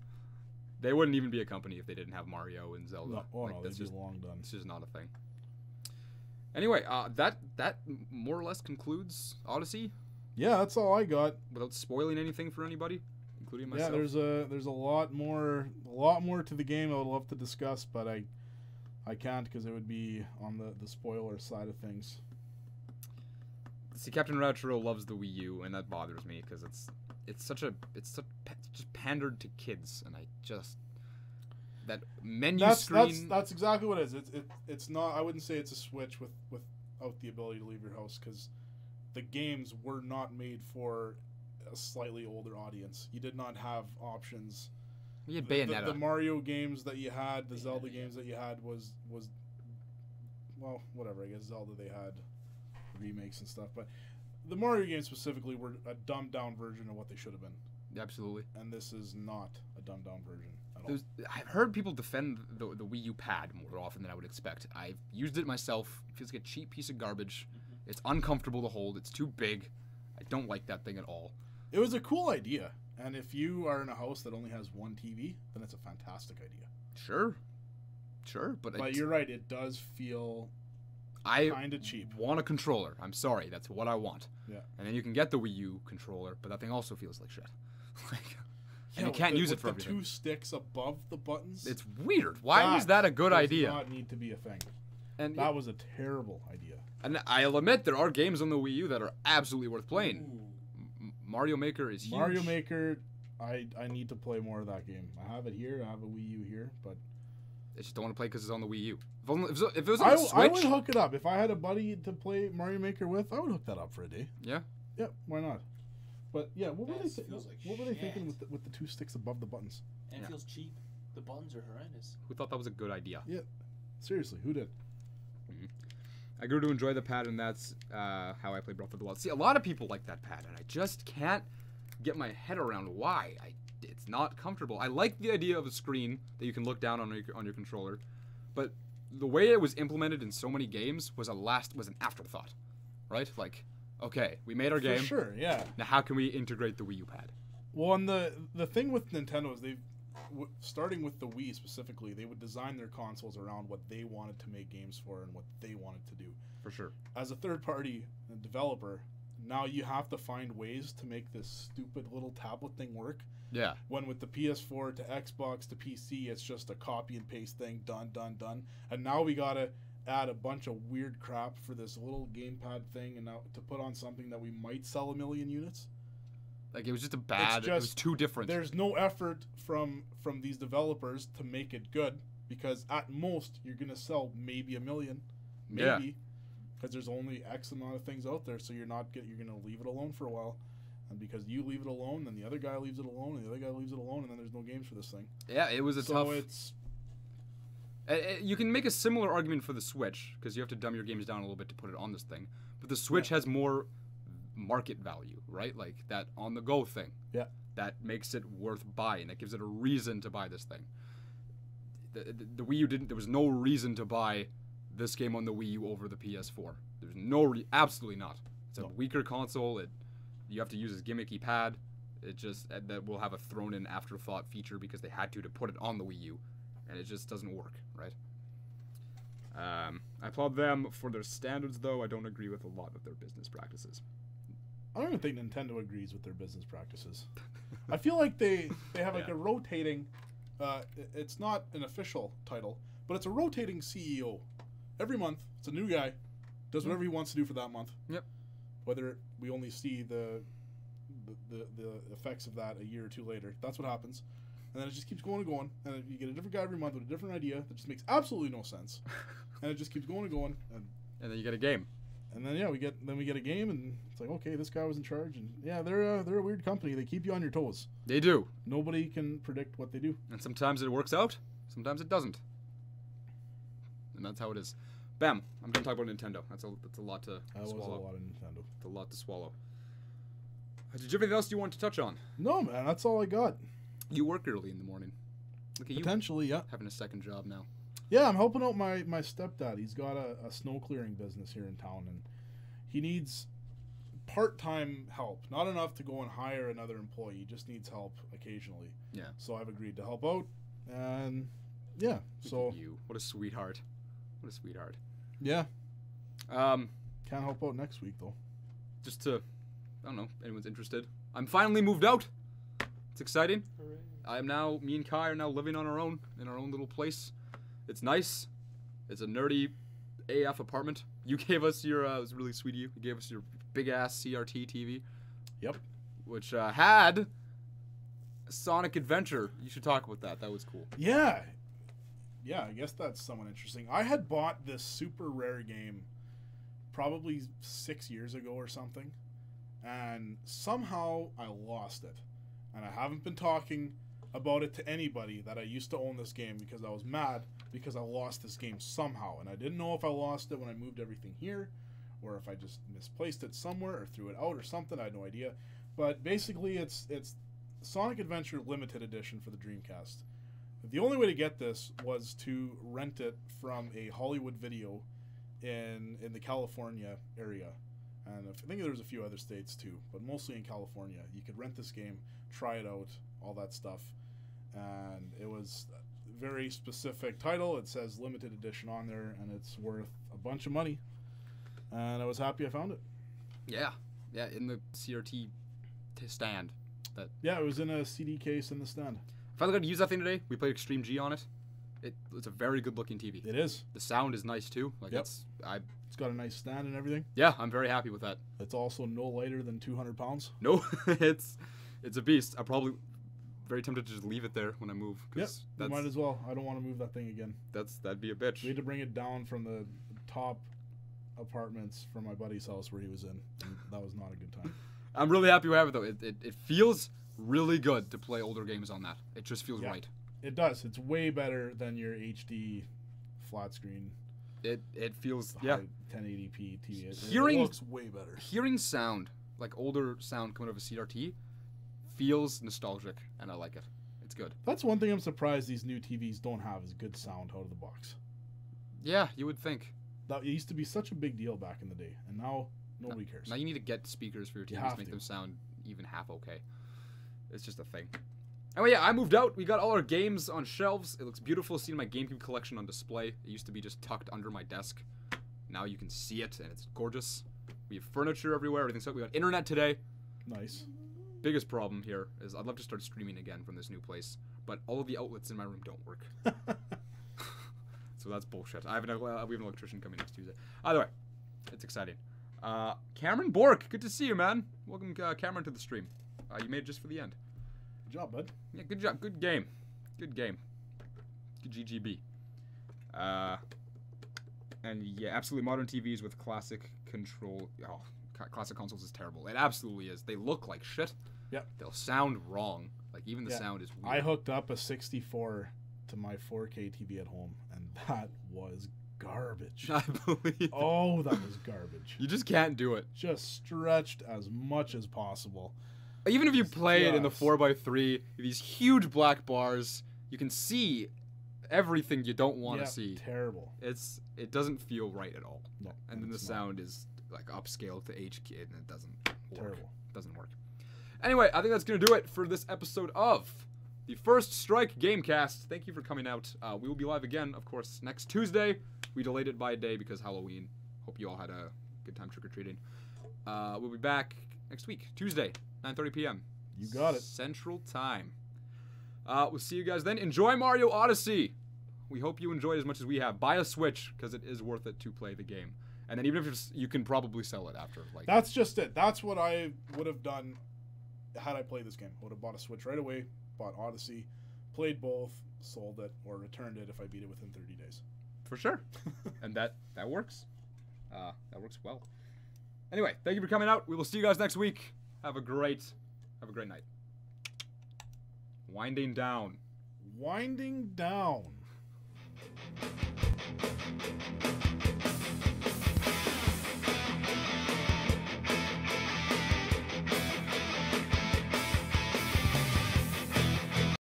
Speaker 2: They wouldn't even be a company if they didn't have Mario and Zelda.
Speaker 1: No, they'd be long done.
Speaker 2: It's just not a thing. Anyway, that more or less concludes Odyssey.
Speaker 1: Yeah, that's all I got.
Speaker 2: Without spoiling anything for anybody, including myself.
Speaker 1: Yeah, there's a lot more to the game I would love to discuss, but I can't because it would be on the spoiler side of things.
Speaker 2: See, Captain Ratchero loves the Wii U, and that bothers me because it's just pandered to kids, and I just that menu screen.
Speaker 1: That's exactly what it is. It's not. I wouldn't say it's a Switch without the ability to leave your house because the games were not made for a slightly older audience. You did not have options.
Speaker 2: You had Bayonetta.
Speaker 1: The Mario games that you had, the Zelda games that you had was well, whatever. I guess Zelda they had remakes and stuff, but the Mario games specifically were a dumbed down version of what they should have been.
Speaker 2: Absolutely.
Speaker 1: And this is not a dumbed down version at all.
Speaker 2: I've heard people defend the Wii U pad more often than I would expect. I've used it myself. It feels like a cheap piece of garbage. It's uncomfortable to hold. It's too big. I don't like that thing at all.
Speaker 1: It was a cool idea, and if you are in a house that only has one TV, then it's a fantastic idea.
Speaker 2: Sure, but
Speaker 1: you're right. It does feel kind of cheap.
Speaker 2: I want a controller. I'm sorry. That's what I want.
Speaker 1: Yeah.
Speaker 2: And then you can get the Wii U controller, but that thing also feels like shit. And you can't use it for everything.
Speaker 1: The 2 sticks above the buttons.
Speaker 2: It's weird. Why is that a good idea?
Speaker 1: Does not need to be a thing.
Speaker 2: And
Speaker 1: that was a terrible idea.
Speaker 2: And I'll admit there are games on the Wii U that are absolutely worth playing. Mario Maker is huge.
Speaker 1: Mario Maker, I need to play more of that game. I have it here. I have a Wii U here, but
Speaker 2: I just don't want to play because it's on the Wii U. If it was on the Switch,
Speaker 1: I would hook it up. If I had a buddy to play Mario Maker with, I would hook that up for a day.
Speaker 2: Yeah.
Speaker 1: Yeah, why not? But yeah, what were they
Speaker 3: like
Speaker 1: thinking with the 2 sticks above the buttons?
Speaker 3: And it feels cheap. The buttons are horrendous.
Speaker 2: Who thought that was a good idea?
Speaker 1: Yeah, seriously, who did?
Speaker 2: I grew to enjoy the pad, and that's how I play Breath of the Wild. See, a lot of people like that pad, and I just can't get my head around why. It's not comfortable. I like the idea of a screen that you can look down on your controller, but the way it was implemented in so many games was an afterthought, right? Like, okay, we made our game.
Speaker 1: For sure, yeah.
Speaker 2: Now, how can we integrate the Wii U pad?
Speaker 1: Well, and the thing with Nintendo is starting with the Wii specifically, they would design their consoles around what they wanted to make games for and what they wanted to do.
Speaker 2: For sure.
Speaker 1: As a third-party developer, now you have to find ways to make this stupid little tablet thing work.
Speaker 2: Yeah.
Speaker 1: When with the PS4 to Xbox to PC, it's just a copy and paste thing, done. And now we gotta add a bunch of weird crap for this little gamepad thing, and now to put on something that we might sell 1 million units.
Speaker 2: Like, it was just it was too different.
Speaker 1: There's no effort from these developers to make it good, because at most you're gonna sell maybe 1 million, maybe, because there's only X amount of things out there. So you're gonna leave it alone for a while, and because you leave it alone, then the other guy leaves it alone, and the other guy leaves it alone, and then there's no games for this thing.
Speaker 2: Yeah, it was
Speaker 1: tough.
Speaker 2: You can make a similar argument for the Switch because you have to dumb your games down a little bit to put it on this thing, but the Switch has more market value, right? Like that on-the-go thing.
Speaker 1: Yeah.
Speaker 2: That makes it worth buying. That gives it a reason to buy this thing. The Wii U didn't. There was no reason to buy this game on the Wii U over the PS4. There's absolutely not. It's a weaker console. You have to use this gimmicky pad. It just that will have a thrown-in afterthought feature because they had to put it on the Wii U, and it just doesn't work, right? I applaud them for their standards, though. I don't agree with a lot of their business practices.
Speaker 1: I don't even think Nintendo agrees with their business practices. I feel like they have like a rotating. It's not an official title, but it's a rotating CEO. Every month, it's a new guy, does whatever he wants to do for that month.
Speaker 2: Yep.
Speaker 1: Whether we only see the effects of that a year or two later, that's what happens. And then it just keeps going and going, and you get a different guy every month with a different idea that just makes absolutely no sense, and it just keeps going and going, and
Speaker 2: then you get a game.
Speaker 1: And then we get a game, and it's like, okay, this guy was in charge, and yeah, they're a weird company. They keep you on your toes.
Speaker 2: They do.
Speaker 1: Nobody can predict what they do.
Speaker 2: And sometimes it works out, sometimes it doesn't. And that's how it is. Bam! I'm done talking about Nintendo. That's a lot to swallow. That was a
Speaker 1: lot of Nintendo.
Speaker 2: It's a lot to swallow. Did you have anything else you want to touch on?
Speaker 1: No, man. That's all I got.
Speaker 2: You work early in the morning. Look at
Speaker 1: Potentially, yeah.
Speaker 2: Having a second job now.
Speaker 1: Yeah, I'm helping out my stepdad. He's got a snow clearing business here in town, and he needs part-time help. Not enough to go and hire another employee. He just needs help occasionally.
Speaker 2: Yeah.
Speaker 1: So I've agreed to help out, and yeah.
Speaker 2: Look at you. What a sweetheart. What a sweetheart.
Speaker 1: Yeah.
Speaker 2: Can't
Speaker 1: help out next week though.
Speaker 2: Just to, I don't know, anyone's interested. I'm finally moved out. It's exciting.
Speaker 3: Hooray.
Speaker 2: Me and Kai are now living on our own, in our own little place. It's nice. It's a nerdy AF apartment. You gave us your, it was really sweet of you. You gave us your big-ass CRT TV.
Speaker 1: Yep.
Speaker 2: Which had Sonic Adventure. You should talk about that. That was cool.
Speaker 1: Yeah. Yeah, I guess that's somewhat interesting. I had bought this super rare game probably 6 years ago or something, and somehow I lost it. And I haven't been talking about it to anybody that I used to own this game because I was mad because I lost this game somehow. And I didn't know if I lost it when I moved everything here or if I just misplaced it somewhere or threw it out or something. I had no idea. But basically it's Sonic Adventure Limited Edition for the Dreamcast. The only way to get this was to rent it from a Hollywood Video in the California area. And I think there was a few other states too, but mostly in California. You could rent this game, try it out, all that stuff. And it was a very specific title. It says limited edition on there, and it's worth a bunch of money. And I was happy I found it.
Speaker 2: Yeah. Yeah, in the CRT stand.
Speaker 1: Yeah, it was in a CD case in the stand.
Speaker 2: I finally got to use that thing today. We played Extreme G on it. It's a very good looking TV.
Speaker 1: It is.
Speaker 2: The sound is nice too. Like
Speaker 1: Yep.
Speaker 2: it's
Speaker 1: got a nice stand and everything.
Speaker 2: Yeah, I'm very happy with that.
Speaker 1: It's also no lighter than 200 pounds.
Speaker 2: No, it's a beast. I'm probably very tempted to just leave it there when I move.
Speaker 1: Yep, you might as well. I don't want to move that thing again.
Speaker 2: That'd be a bitch.
Speaker 1: We had to bring it down from the top apartments from my buddy's house where he was in. And that was not a good time.
Speaker 2: I'm really happy we have it though. It feels really good to play older games on that. It just feels right.
Speaker 1: It does. It's way better than your HD flat screen.
Speaker 2: It feels
Speaker 1: 1080p TV.
Speaker 2: Hearing
Speaker 1: it looks way better.
Speaker 2: Hearing sound, like older sound coming out of a CRT, feels nostalgic, and I like it. It's good.
Speaker 1: That's one thing I'm surprised these new TVs don't have is good sound out of the box.
Speaker 2: Yeah, you would think.
Speaker 1: That used to be such a big deal back in the day, and now nobody cares.
Speaker 2: Now you need to get speakers for your TVs to make them sound even half okay. It's just a thing. Anyway, yeah, I moved out. We got all our games on shelves. It looks beautiful seeing my GameCube collection on display. It used to be just tucked under my desk. Now you can see it, and it's gorgeous. We have furniture everywhere. Everything's up. We got internet today.
Speaker 1: Nice.
Speaker 2: Biggest problem here is I'd love to start streaming again from this new place, but all of the outlets in my room don't work. So that's bullshit. We have an electrician coming next Tuesday. Either way, it's exciting. Cameron Bork, good to see you, man. Welcome, Cameron, to the stream. You made it just for the end.
Speaker 1: Good job, bud.
Speaker 2: Yeah, good job. Good game. Good game. Good GGB. And yeah, absolutely modern TVs with classic control. Oh, classic consoles is terrible. It absolutely is. They look like shit.
Speaker 1: Yep.
Speaker 2: They'll sound wrong. Like even the sound is weird.
Speaker 1: I hooked up a 64 to my 4K TV at home, and that was garbage.
Speaker 2: I believe.
Speaker 1: Oh, that was garbage.
Speaker 2: You just can't do it.
Speaker 1: Just stretched as much as possible.
Speaker 2: Even if you play it in the 4x3, these huge black bars, you can see everything you don't want to see.
Speaker 1: Terrible.
Speaker 2: It doesn't feel right at all.
Speaker 1: No.
Speaker 2: And then the sound is like upscale to HK, and it doesn't work.
Speaker 1: Terrible.
Speaker 2: Doesn't work. Anyway, I think that's gonna do it for this episode of the First Strike Gamecast. Thank you for coming out. We will be live again, of course, next Tuesday. We delayed it by a day because Halloween. Hope you all had a good time trick-or-treating. We'll be back next week, Tuesday, 9:30 p.m.
Speaker 1: You got it.
Speaker 2: Central Time. We'll see you guys then. Enjoy Mario Odyssey. We hope you enjoy it as much as we have. Buy a Switch because it is worth it to play the game. And then even if you can probably sell it after. Like
Speaker 1: that's just it. That's what I would have done had I played this game. I would have bought a Switch right away, bought Odyssey, played both, sold it, or returned it if I beat it within 30 days.
Speaker 2: For sure. And that works. That works well. Anyway, thank you for coming out. We will see you guys next week. Have a great night. Winding down.
Speaker 1: Winding down.